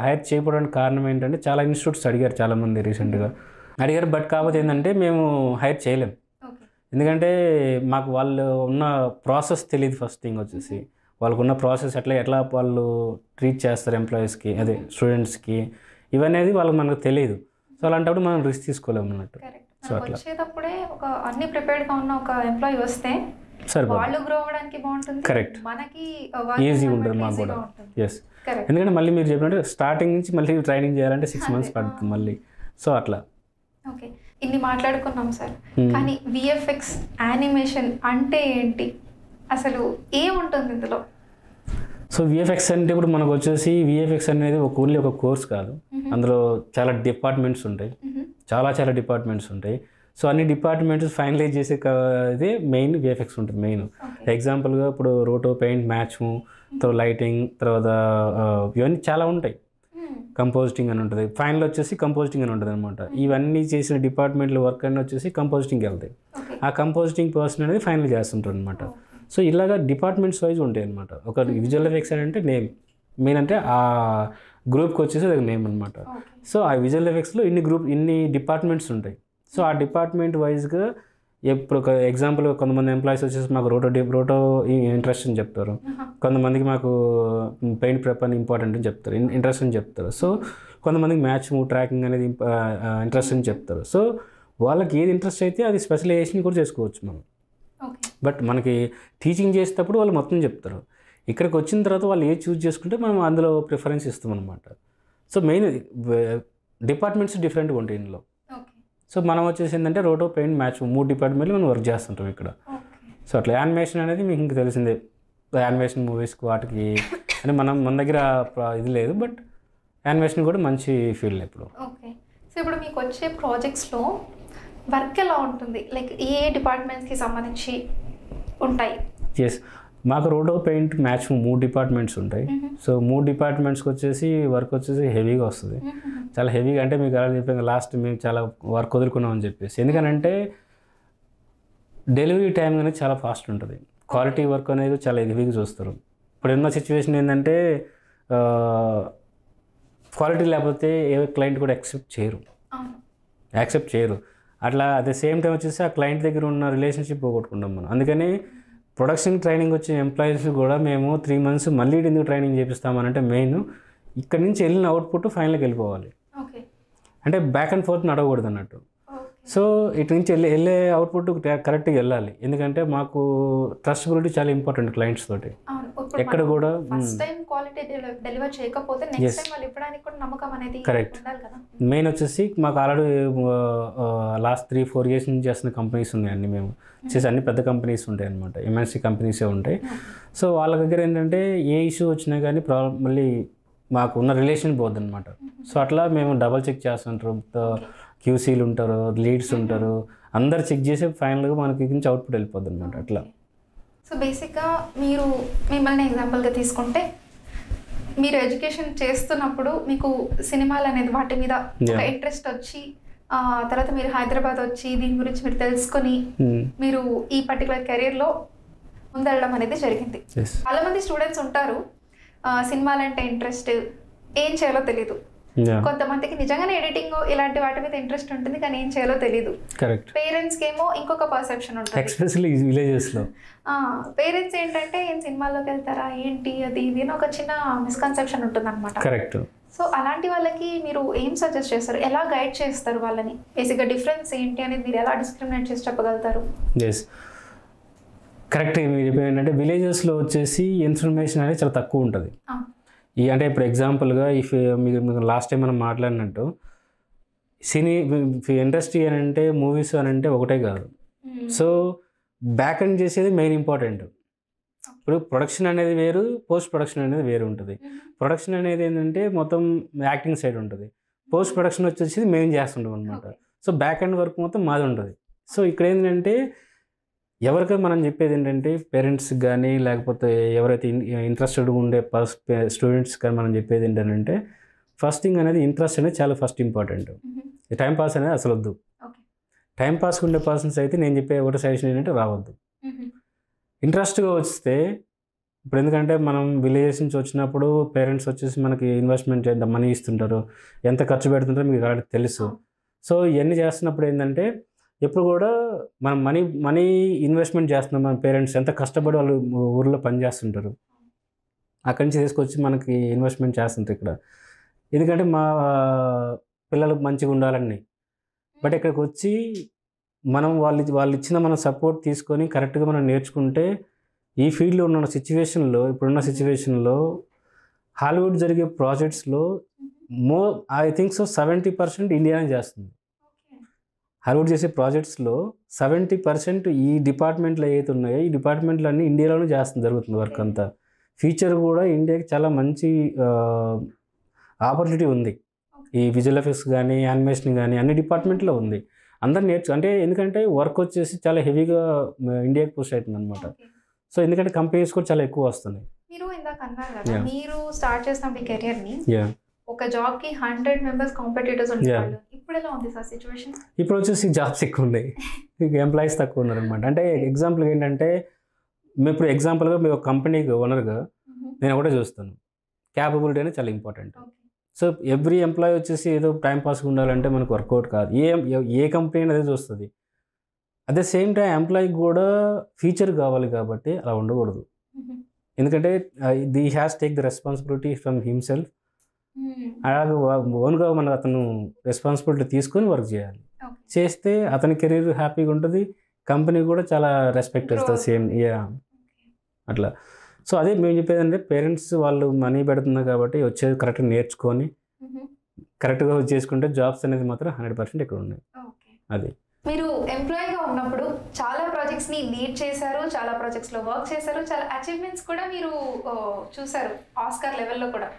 హైర్ చేయకపోవడానికి కారణం ఏంటంటే చాలా ఇన్స్టిట్యూట్స్ అడిగారు, చాలామంది రీసెంట్గా అడిగారు. బట్ కాకపోతే ఏంటంటే మేము హైర్ చేయలేం, ఎందుకంటే మాకు వాళ్ళు ఉన్న ప్రాసెస్ తెలియదు. ఫస్ట్ థింగ్ వచ్చేసి వాళ్ళకున్న ప్రాసెస్ ఎట్లా వాళ్ళు ట్రీట్ చేస్తారు ఎంప్లాయీస్కి, అదే స్టూడెంట్స్కి, ఇవనేది వాళ్ళకి మనకు తెలియదు. సో అలాంటప్పుడు మనం రిస్క్ తీసుకోలేము అన్నట్టు. సో అట్లా వచ్చేటప్పుడే ఒక అన్ని ప్రిపేర్డ్గా ఉన్న ఒక ఎంప్లాయీ వస్తే వాళ్ళు గ్రో అవ్వడానికి బాగుంటుంది, కరెక్ట్, మనకి ఈజీగా ఉంటుంది మాకు కూడా. ఎస్, ఎందుకంటే మళ్ళీ మీరు చెప్పినట్టు స్టార్టింగ్ నుంచి మళ్ళీ ట్రైనింగ్ చేయాలంటే 6 months పడుతుంది మళ్ళీ. సో అట్లా. ఓకే, ఇన్ని మాట్లాడుకున్నాం సార్, కానీ విఎఫ్ఎక్స్ యానిమేషన్ అంటే ఏంటి, అసలు ఏముంటుంది ఇందులో? సో విఎఫ్ఎక్స్ అంటే ఇప్పుడు మనకు వచ్చేసి విఎఫ్ఎక్స్ అనేది ఓన్లీ ఒక కోర్స్ కాదు, అందులో చాలా డిపార్ట్మెంట్స్ ఉంటాయి, చాలా డిపార్ట్మెంట్స్ ఉంటాయి. సో అన్ని డిపార్ట్మెంట్స్ ఫైనలైజ్ చేసే ఇది మెయిన్ విఎఫ్ఎక్స్ ఉంటుంది. మెయిన్ ఎగ్జాంపుల్గా ఇప్పుడు రోటో, పెయింట్, మ్యాచ్ము, తర్వాత లైటింగ్, తర్వాత ఇవన్నీ చాలా ఉంటాయి. కంపోజిటింగ్ అని ఉంటుంది, ఫైనల్ వచ్చేసి కంపోజిటింగ్ అని ఉంటుంది అనమాట. ఇవన్నీ చేసిన డిపార్ట్మెంట్లో వర్క్ అని వచ్చేసి కంపోజిటింగ్కి వెళ్తాయి. ఆ కంపోజిటింగ్ పర్సన్ అనేది ఫైనల్ చేస్తుంటారు అనమాట. సో ఇలాగా డిపార్ట్మెంట్స్ వైజ్ ఉంటాయి అనమాట. ఒక విజువల్ ఎఫెక్ట్స్ అంటే నేమ్ మెయిన్, అంటే ఆ గ్రూప్కి వచ్చేసి అది నేమ్ అనమాట. సో ఆ విజువల్ ఎఫెక్ట్స్లో ఇన్ని డిపార్ట్మెంట్స్ ఉంటాయి. సో ఆ డిపార్ట్మెంట్ వైజ్గా ఇప్పుడు ఒక ఎగ్జాంపుల్ కొంతమంది ఎంప్లాయీస్ వచ్చేసి మాకు రోటో ఇంట్రెస్ట్ అని చెప్తారు, కొంతమందికి మాకు పెయింట్ ప్రెప్ అని ఇంపార్టెంట్ అని చెప్తారు, ఇంట్రెస్ట్ అని చెప్తారు. సో కొంతమందికి మ్యాచ్ ట్రాకింగ్ అనేది ఇంట్రెస్ట్ అని చెప్తారు. సో వాళ్ళకి ఏది ఇంట్రెస్ట్ అయితే అది స్పెషలైజేషన్ కూడా చేసుకోవచ్చు మనం. బట్ మనకి టీచింగ్ చేసేటప్పుడు వాళ్ళు మొత్తం చెప్తారు, ఇక్కడికి వచ్చిన తర్వాత వాళ్ళు ఏది చూస్ చేసుకుంటే మనం అందులో ప్రిఫరెన్స్ ఇస్తాం అనమాట. సో మెయిన్ డిపార్ట్మెంట్స్ డిఫరెంట్గా ఉంటాయి ఇందులో. సో మనం వచ్చేసి ఏంటంటే రోటో, పెయింట్, మ్యాచ్ 3 డిపార్ట్మెంట్లు మనం వర్క్ చేస్తుంటాం ఇక్కడ. సో అట్లా యానిమేషన్ అనేది మీకు ఇంకా తెలిసిందే, యానిమేషన్ మూవీస్కి వాటికి అంటే మన దగ్గర ఇది లేదు, బట్ యానిమేషన్ కూడా మంచి ఫీల్డ్ ఇప్పుడు. ఓకే, సో ఇప్పుడు మీకు వచ్చే ప్రాజెక్ట్స్లో వర్క్ ఎలా ఉంటుంది, లైక్ ఏ డిపార్ట్మెంట్స్కి సంబంధించి ఉంటాయి? ఎస్, మాకు రోటో, పెయింట్, మ్యాచ్ 3 డిపార్ట్మెంట్స్ ఉంటాయి. సో 3 డిపార్ట్మెంట్స్కి వచ్చేసి వర్క్ వచ్చేసి హెవీగా వస్తుంది, చాలా హెవీగా. అంటే మీకు అలా చెప్పాను లాస్ట్ మేము చాలా వర్క్ వదులుకున్నామని చెప్పేసి, ఎందుకనంటే డెలివరీ టైం అనేది చాలా ఫాస్ట్ ఉంటుంది, క్వాలిటీ వర్క్ అనేది చాలా హెవీగా చూస్తారు. ఇప్పుడు ఉన్న సిచ్యువేషన్ ఏంటంటే క్వాలిటీ లేకపోతే ఏ క్లయింట్ కూడా యాక్సెప్ట్ చేయరు. అట్లా అట్ ద సేమ్ టైం వచ్చేసి ఆ క్లయింట్ దగ్గర ఉన్న రిలేషన్షిప్ పోగొట్టుకుంటాం మనం. అందుకని ప్రొడక్షన్ ట్రైనింగ్ వచ్చే ఎంప్లాయీస్ కూడా మేము 3 months మళ్ళీ ఎందుకు ట్రైనింగ్ చేపిస్తామనంటే మెయిన్ ఇక్కడ నుంచి వెళ్ళిన అవుట్పుట్ ఫైనల్కి వెళ్ళిపోవాలి, అంటే బ్యాక్ అండ్ ఫోర్త్ నడవకూడదు అన్నట్టు. సో ఇటు నుంచి వెళ్ళే అవుట్పుట్ కరెక్ట్గా వెళ్ళాలి, ఎందుకంటే మాకు ట్రస్టబిలిటీ చాలా ఇంపార్టెంట్ క్లయింట్స్ తోటి. ఎక్కడ కూడా కరెక్ట్. మెయిన్ వచ్చేసి మాకు ఆల్రెడీ లాస్ట్ 3-4 years నుంచి చేస్తున్న కంపెనీస్ ఉన్నాయండి, మేము చేసి అన్ని పెద్ద కంపెనీస్ ఉంటాయి అనమాట, ఎంఎన్సీ కంపెనీసే ఉంటాయి. సో వాళ్ళ దగ్గర ఏంటంటే ఏ ఇష్యూ వచ్చినా కానీ మళ్ళీ మాకు ఉన్న రిలేషన్ పోద్ది అనమాట. సో అట్లా మేము డబల్ చెక్ చేస్తుంటారు, క్యూసీలు ఉంటారు, లీడ్స్ ఉంటారు, అందరు చెక్ చేసి ఫైనల్గా మనకి నుంచి అవుట్పుట్ వెళ్ళిపోద్ది అనమాట అట్లా. సో బేసిక్గా మీరు మిమ్మల్ని ఎగ్జాంపుల్గా తీసుకుంటే మీరు ఎడ్యుకేషన్ చేస్తున్నప్పుడు మీకు సినిమాలు అనేది వాటి మీద ఒక ఇంట్రెస్ట్ వచ్చి తర్వాత మీరు హైదరాబాద్ వచ్చి దీని గురించి మీరు తెలుసుకొని మీరు ఈ పర్టికులర్ కెరీర్లో ముందెళ్ళడం అనేది జరిగింది. చాలా మంది స్టూడెంట్స్ ఉంటారు సినిమాలంటే ఇంట్రెస్ట్, ఏం చేయాలో తెలీదు. కొంతమందికి నిజంగానే ఎడిటింగ్ ఇలాంటి వాటి మీద ఇంట్రెస్ట్ ఉంటుంది, కానీ ఏం చేయాలో తెలీదు. పేరెంట్స్కి ఏమో ఇంకొక పర్సెప్షన్ ఉంటుంది, ఎస్పెషల్లీ విలేజెస్లో. పేరెంట్స్ ఏంటంటే ఏం సినిమాల్లోకి వెళ్తారా ఏంటి అది ఇది అని ఒక చిన్న మిస్కన్సెప్షన్ ఉంటుంది అనమాట. కరెక్ట్. సో అలాంటి వాళ్ళకి మీరు ఏం సజెస్ట్ చేస్తారు, ఎలా గైడ్ చేస్తారు వాళ్ళని, బేసిక్గా డిఫరెన్స్ ఏంటి అనేది మీరు ఎలా డిస్క్రిమినేట్ చేసి చెప్పగలుగుతారు? కరెక్ట్. మీరు ఏంటంటే విలేజెస్లో వచ్చేసి ఇన్ఫర్మేషన్ అనేది చాలా తక్కువ ఉంటుంది. అంటే ఇప్పుడు ఎగ్జాంపుల్గా మీకు లాస్ట్ టైం మనం మాట్లాడినట్టు సినీ ఇండస్ట్రీ అని అంటే మూవీస్ అని అంటే ఒకటే కాదు. సో బ్యాక్ ఎండ్ చేసేది మెయిన్ ఇంపార్టెంట్. ఇప్పుడు ప్రొడక్షన్ అనేది వేరు, పోస్ట్ ప్రొడక్షన్ అనేది వేరు ఉంటుంది. ప్రొడక్షన్ అనేది ఏంటంటే మొత్తం యాక్టింగ్ సైడ్ ఉంటుంది. పోస్ట్ ప్రొడక్షన్ వచ్చేసి మేము చేస్తుంటాం అనమాట. సో బ్యాక్ ఎండ్ వర్క్ మొత్తం మాది ఉంటుంది. సో ఇక్కడ ఏంటంటే ఎవరికైనా మనం చెప్పేది ఏంటంటే పేరెంట్స్కి కానీ లేకపోతే ఎవరైతే ఇంట్రెస్టెడ్ ఉండే స్టూడెంట్స్ కానీ మనం చెప్పేది ఏంటంటే ఫస్ట్ థింగ్ అనేది ఇంట్రెస్ట్ అనేది చాలా ఫస్ట్ ఇంపార్టెంట్. టైం పాస్ అనేది అసలు వద్దు. టైం పాస్ ఉండే పర్సన్స్ అయితే నేను చెప్పే ఒకటి సజెషన్ ఏంటంటే రావద్దు. ఇంట్రెస్ట్గా వస్తే ఇప్పుడు ఎందుకంటే మనం విలేజెస్ నుంచి వచ్చినప్పుడు పేరెంట్స్ వచ్చేసి మనకి ఇన్వెస్ట్మెంట్ మనీ ఇస్తుంటారు, ఎంత ఖర్చు పెడుతుంటారో మీకు కాబట్టి తెలుసు. సో ఇవన్నీ చేస్తున్నప్పుడు ఏంటంటే ఎప్పుడు కూడా మనం మనీ ఇన్వెస్ట్మెంట్ చేస్తున్నాం. మన పేరెంట్స్ ఎంత కష్టపడి వాళ్ళు ఊర్లో పని చేస్తుంటారు, అక్కడి నుంచి తీసుకొచ్చి మనకి ఇన్వెస్ట్మెంట్ చేస్తుంటారు ఇక్కడ. ఎందుకంటే మా పిల్లలకు మంచిగా ఉండాలని. బట్ ఇక్కడికి వచ్చి మనం వాళ్ళు ఇచ్చిన మన సపోర్ట్ తీసుకొని కరెక్ట్గా మనం నేర్చుకుంటే ఈ ఫీల్డ్లో ఉన్న సిచ్యువేషన్లో ఇప్పుడున్న సిచ్యువేషన్లో హాలీవుడ్ జరిగే ప్రాజెక్ట్స్లో ఐ థింక్ సో 70% ఇండియానే చేస్తుంది. హాలీవుడ్ చేసే ప్రాజెక్ట్స్లో 70% ఈ డిపార్ట్మెంట్లు ఏవైతే ఉన్నాయో ఈ డిపార్ట్మెంట్లు అన్నీ ఇండియాలోనే జరుగుతుంది వర్క్ అంతా. ఫ్యూచర్ కూడా ఇండియాకి చాలా మంచి ఆపర్చునిటీ ఉంది. ఈ విజువల్ ఎఫెక్ట్స్ కానీ యానిమేషన్ కానీ అన్ని డిపార్ట్మెంట్లో ఉంది. అందరు అంటే ఎందుకంటే వర్క్ వచ్చేసి చాలా హెవీగా ఇండియాకి పుష్ అవుతుంది అనమాట. సో ఎందుకంటే కంపెనీస్ కూడా చాలా ఎక్కువ వస్తున్నాయి. మీరు ఇందాక అన్నారు కదా, మీరు స్టార్ట్ చేసిన మీ కెరియర్ని ఒక జాబ్ కి 100 మెంబర్స్ కాంపిటీటర్స్ ఉండేవాళ్ళు. ఇప్పుడు ఎలా ఉంది సార్ సిచ్యువేషన్? ఇప్పుడు వచ్చేసి జాబ్స్ ఎక్కువ ఉన్నాయి, ఎంప్లాయీస్ తక్కువ ఉన్నారు అనమాట. అంటే ఎగ్జాంపుల్ ఏంటంటే ఇప్పుడు ఎగ్జాంపుల్గా మీ ఒక కంపెనీకి ఓనర్గా నేను ఒకటే చూస్తాను, క్యాపబిలిటీ అనేది చాలా ఇంపార్టెంట్. సో ఎవ్రీ ఎంప్లాయీ వచ్చేసి ఏదో టైం పాస్గా ఉండాలంటే మనకు వర్కౌట్ కాదు. ఏ కంపెనీ అనేది చూస్తుంది. అట్ ద సేమ్ టైం ఎంప్లాయీకి కూడా ఫ్యూచర్ కావాలి కాబట్టి అలా ఉండకూడదు. ఎందుకంటే the has take the responsibility from himself. అలాగే ఓన్గా మన అతను రెస్పాన్సిబిలిటీ తీసుకొని వర్క్ చేయాలి. చేస్తే అతని కెరీర్ హ్యాపీగా ఉంటుంది, కంపెనీ కూడా చాలా రెస్పెక్ట్ ఇస్తుంది సేమ్. అట్లా. సో అదే మేము చెప్పేది అంటే పేరెంట్స్ వాళ్ళు మనీ పెడుతున్నారు కాబట్టి వచ్చేది కరెక్ట్గా నేర్చుకొని కరెక్ట్గా చేసుకుంటే జాబ్స్ అనేది మాత్రం 100% ఇక్కడ ఉన్నాయి. అది మీరు ఎంప్లాయీగా ఉన్నప్పుడు చాలా ప్రాజెక్ట్స్ని లీడ్ చేశారు, చాలా ప్రాజెక్ట్స్లో వర్క్ చేశారు, చాలా అచీవ్మెంట్స్ కూడా మీరు చూశారు ఆస్కార్ లెవెల్లో కూడా.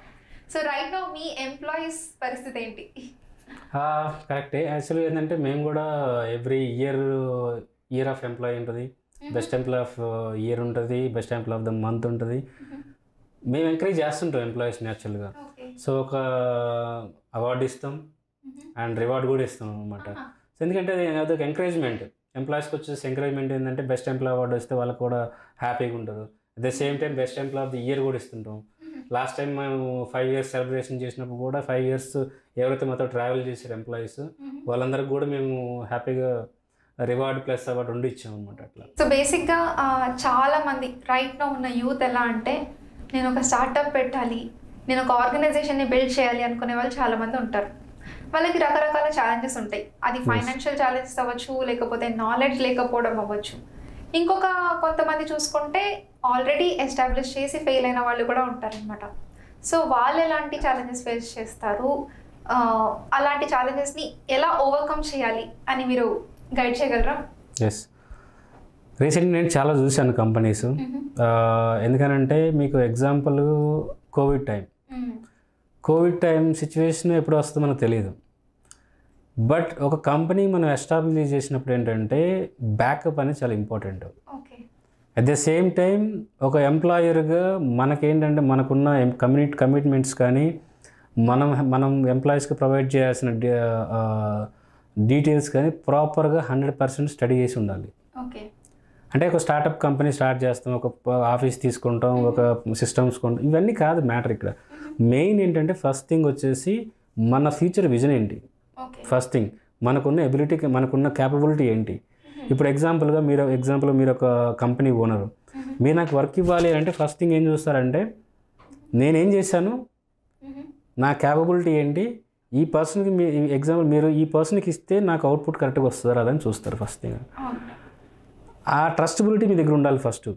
సో రైట్ నౌ మీ ఎంప్లాయీస్ పరిస్థితి ఏంటి? కరెక్టే. యాక్చువల్గా ఏంటంటే మేము కూడా ఎవ్రీ ఇయర్ ఆఫ్ ఎంప్లాయీ ఉంటుంది, బెస్ట్ ఎంప్లాయీ ఆఫ్ ఇయర్ ఉంటుంది, best employee of the month ఉంటుంది. మేము ఎంకరేజ్ చేస్తుంటాం ఎంప్లాయీస్ని యాక్చువల్గా. సో ఒక అవార్డు ఇస్తాం అండ్ రివార్డ్ కూడా ఇస్తాం అనమాట. సో ఎందుకంటే అదొక ఎంకరేజ్మెంట్. ఎంప్లాయీస్కి వచ్చేసి ఎంకరేజ్మెంట్ ఏంటంటే బెస్ట్ ఎంప్లాయీ అవార్డు వస్తే వాళ్ళకి కూడా హ్యాపీగా ఉంటారు. At the same time best employee of the year కూడా ఇస్తుంటాం. లాస్ట్ టైం మేము 5 years సెలబ్రేషన్ చేసినప్పుడు కూడా 5 years ఎవరైతే మాతో ట్రావెల్ చేశారు ఎంప్లాయీస్ వాళ్ళందరికీ కూడా మేము హ్యాపీగా రివార్డ్ ప్లస్ అవార్డు 2 ఇచ్చాం అనమాట. అట్లా. సో బేసిక్గా చాలా మంది రైట్ నో ఉన్న యూత్ ఎలా అంటే నేను ఒక స్టార్టప్ పెట్టాలి, నేను ఒక ఆర్గనైజేషన్ని బిల్డ్ చేయాలి అనుకునే వాళ్ళు చాలామంది ఉంటారు. వాళ్ళకి రకరకాల ఛాలెంజెస్ ఉంటాయి. అది ఫైనాన్షియల్ ఛాలెంజెస్ అవ్వచ్చు, లేకపోతే నాలెడ్జ్ లేకపోవడం అవ్వచ్చు. ఇంకొక కొంతమంది చూసుకుంటే ఆల్రెడీ ఎస్టాబ్లిష్ చేసి ఫెయిల్ అయిన వాళ్ళు కూడా ఉంటారనమాట. సో వాళ్ళు ఎలాంటి ఛాలెంజెస్ ఫేస్ చేస్తారు, అలాంటి ఛాలెంజెస్ని ఎలా ఓవర్కమ్ చేయాలి అని మీరు గైడ్ చేయగలరా? ఎస్, రీసెంట్గా నేను చాలా చూశాను కంపెనీస్. ఎందుకనంటే మీకు ఎగ్జాంపుల్ కోవిడ్ టైం సిచ్యువేషన్ ఎప్పుడు వస్తుందో మనకు తెలియదు. బట్ ఒక కంపెనీ మనం ఎస్టాబ్లిష్ చేసినప్పుడు ఏంటంటే బ్యాకప్ అనేది చాలా important. At the same time ఒక ఎంప్లాయర్గా మనకేంటంటే మనకున్న కమిట్మెంట్స్ కానీ మనం ఎంప్లాయీస్కి ప్రొవైడ్ చేయాల్సిన డీటెయిల్స్ కానీ ప్రాపర్గా 100% స్టడీ చేసి ఉండాలి. అంటే ఒక స్టార్టప్ కంపెనీ స్టార్ట్ చేస్తాం, ఒక ఆఫీస్ తీసుకుంటాం, ఒక సిస్టమ్స్ కొంటాం, ఇవన్నీ కాదు మ్యాటర్. ఇక్కడ మెయిన్ ఏంటంటే ఫస్ట్ థింగ్ వచ్చేసి మన ఫ్యూచర్ విజన్ ఏంటి, ఫస్ట్ థింగ్ మనకున్న ఎబిలిటీ, మనకున్న క్యాపబిలిటీ ఏంటి. ఇప్పుడు ఎగ్జాంపుల్గా మీరు ఒక కంపెనీ ఓనరు, మీరు నాకు వర్క్ ఇవ్వాలి అంటే ఫస్ట్ థింగ్ ఏం చూస్తారంటే నేనేం చేశాను, నా క్యాపబిలిటీ ఏంటి, ఈ పర్సన్కి ఎగ్జాంపుల్ మీరు ఈ పర్సన్కి ఇస్తే నాకు అవుట్పుట్ కరెక్ట్గా వస్తుందా అదని చూస్తారు ఫస్ట్ థింగ్. ఆ ట్రస్టబిలిటీ మీ దగ్గర ఉండాలి ఫస్ట్.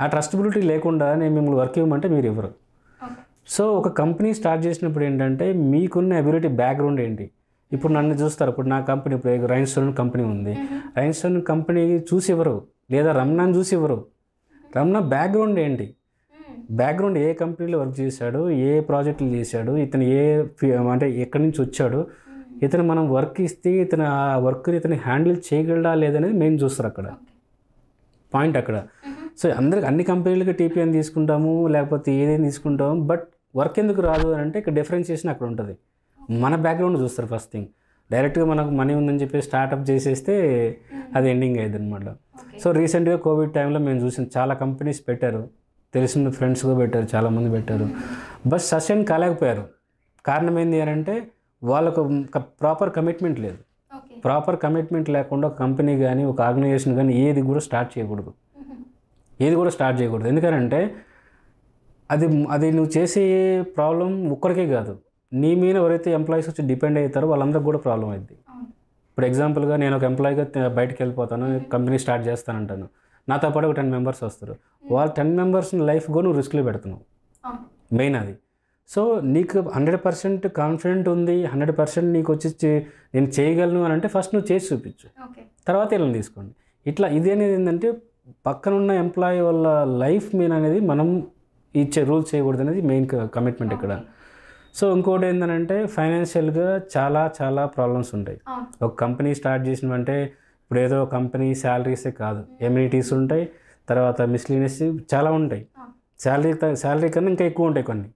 ఆ ట్రస్టబిలిటీ లేకుండా నేను మిమ్మల్ని వర్క్ ఇవ్వమంటే మీరు ఇవ్వరు. సో ఒక కంపెనీ స్టార్ట్ చేసినప్పుడు ఏంటంటే మీకున్న అబిలిటీ బ్యాక్గ్రౌండ్ ఏంటి. ఇప్పుడు నన్ను చూస్తారు, ఇప్పుడు నా కంపెనీ ఇప్పుడు రైన్స్టోన్ కంపెనీ ఉంది, రైన్స్టోన్ కంపెనీ చూసి ఇవ్వరు, లేదా రమణాని చూసి ఇవ్వరు. రమణ బ్యాక్గ్రౌండ్ ఏంటి, బ్యాక్గ్రౌండ్ ఏ కంపెనీలో వర్క్ చేశాడు, ఏ ప్రాజెక్టులు చేశాడు, ఇతను అంటే ఎక్కడి నుంచి వచ్చాడు, ఇతను మనం వర్క్ ఇస్తే ఇతను ఆ వర్క్ని ఇతను హ్యాండిల్ చేయగలడా లేదనేది మెయిన్ చూస్తారు అక్కడ పాయింట్ అక్కడ. సో అందరికి అన్ని కంపెనీలకి టీపీఎన్ తీసుకుంటాము, లేకపోతే ఏదైనా తీసుకుంటాము, బట్ వర్క్ ఎందుకు రాదు అని అంటే ఇక్కడ డిఫరెన్షియేషన్ అక్కడ ఉంటుంది. మన బ్యాక్గ్రౌండ్ చూస్తారు ఫస్ట్ థింగ్. డైరెక్ట్గా మనకు మనీ ఉందని చెప్పి స్టార్ట్అప్ చేసేస్తే అది ఎండింగ్ అయ్యింది అనమాట. సో రీసెంట్గా కోవిడ్ టైంలో మేము చూసిన చాలా కంపెనీస్ పెట్టారు, తెలిసిన ఫ్రెండ్స్ కూడా పెట్టారు, చాలామంది పెట్టారు, బట్ సస్టైన్ కాలేకపోయారు. కారణం ఏంటి అని అంటే వాళ్ళకు ప్రాపర్ కమిట్మెంట్ లేదు. ప్రాపర్ కమిట్మెంట్ లేకుండా ఒక కంపెనీ కానీ ఒక ఆర్గనైజేషన్ కానీ ఏది కూడా స్టార్ట్ చేయకూడదు, ఎందుకంటే అది నువ్వు చేసే ప్రాబ్లం ఒక్కరికే కాదు, నీ మీద ఎవరైతే ఎంప్లాయీస్ వచ్చి డిపెండ్ అవుతారో వాళ్ళందరికీ కూడా ప్రాబ్లం అయింది. ఇప్పుడు ఎగ్జాంపుల్గా నేను ఒక ఎంప్లాయీగా బయటకు వెళ్ళిపోతాను, కంపెనీ స్టార్ట్ చేస్తానంటాను, నాతో పాటు ఒక 10 మెంబర్స్ వస్తారు, వాళ్ళు 10 మెంబర్స్ని లైఫ్ కూడా నువ్వు రిస్క్లో పెడుతున్నావు, మెయిన్ అది. సో నీకు 100% కాన్ఫిడెంట్ ఉంది, 100% నీకు వచ్చి నేను చేయగలను అని అంటే ఫస్ట్ నువ్వు చేసి చూపించు, తర్వాత వీళ్ళని తీసుకోండి. ఇట్లా ఇది అనేది ఏంటంటే పక్కనున్న ఎంప్లాయీ వాళ్ళ లైఫ్ మీద అనేది మనం ఇచ్చే రూల్స్ చేయకూడదు అనేది మెయిన్ కమిట్మెంట్ ఇక్కడ. సో ఇంకోటి ఏంటంటే ఫైనాన్షియల్గా చాలా చాలా ప్రాబ్లమ్స్ ఉంటాయి. ఒక కంపెనీ స్టార్ట్ చేసినవంటే ఇప్పుడు ఏదో కంపెనీ శాలరీసే కాదు, ఎమ్యూనిటీస్ ఉంటాయి, తర్వాత మిస్లీనియస్ చాలా ఉంటాయి, శాలరీ కన్నా ఇంకా ఎక్కువ ఉంటాయి కొన్ని.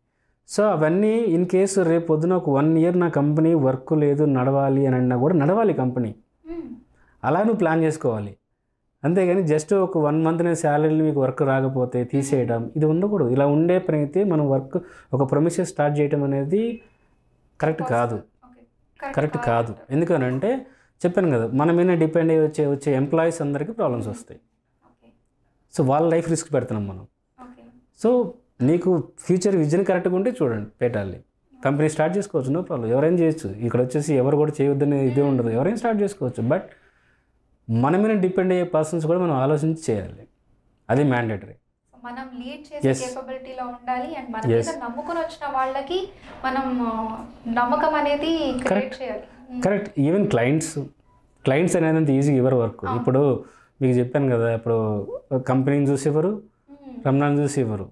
సో అవన్నీ ఇన్ కేసు రేపు పొద్దున ఒక 1 year నా కంపెనీ వర్క్ లేదు నడవాలి అని అన్నా కూడా నడవాలి కంపెనీ, అలా నువ్వు ప్లాన్ చేసుకోవాలి. అంతేగాని జస్ట్ ఒక 1 month నేను శాలరీలు మీకు వర్క్ రాకపోతే తీసేయడం ఇది ఉండకూడదు. ఇలా ఉండే పని అయితే మనం వర్క్ ఒక ప్రొమిసెస్ స్టార్ట్ చేయడం అనేది కరెక్ట్ కాదు. ఎందుకనంటే చెప్పాను కదా, మన మీద డిపెండ్ అయ్యి వచ్చే ఎంప్లాయీస్ అందరికీ ప్రాబ్లమ్స్ వస్తాయి. సో వాళ్ళ లైఫ్ రిస్క్ పెడుతున్నాం మనం. సో నీకు ఫ్యూచర్ విజన్ కరెక్ట్గా ఉంటే చూడండి పెట్టాలి, కంపెనీ స్టార్ట్ చేసుకోవచ్చు, నో ప్రాబ్లం, ఎవరైనా చేయొచ్చు. ఇక్కడ వచ్చేసి ఎవరు కూడా చేయొద్దనే ఇదే ఉండదు, ఎవరైనా స్టార్ట్ చేసుకోవచ్చు. బట్ మన మీద డిపెండ్ అయ్యే పర్సన్స్ కూడా మనం ఆలోచించి చేయాలి, అది మ్యాండేటరీ. మనం లీడ్ చేసే కేపబిలిటీలో ఉండాలి అండ్ మన మీద నమ్ముకొని వచ్చిన వాళ్ళకి మనం నమ్మకం అనేది క్రియేట్ చేయాలి. కరెక్ట్. ఈవెన్ క్లయింట్స్ అనేది అంత ఈజీగా ఇవ్వరు వర్క్. ఇప్పుడు మీకు చెప్పాను కదా, ఇప్పుడు కంపెనీని చూసి ఇవ్వరు, రమణాన్ని చూసి ఇవ్వరు,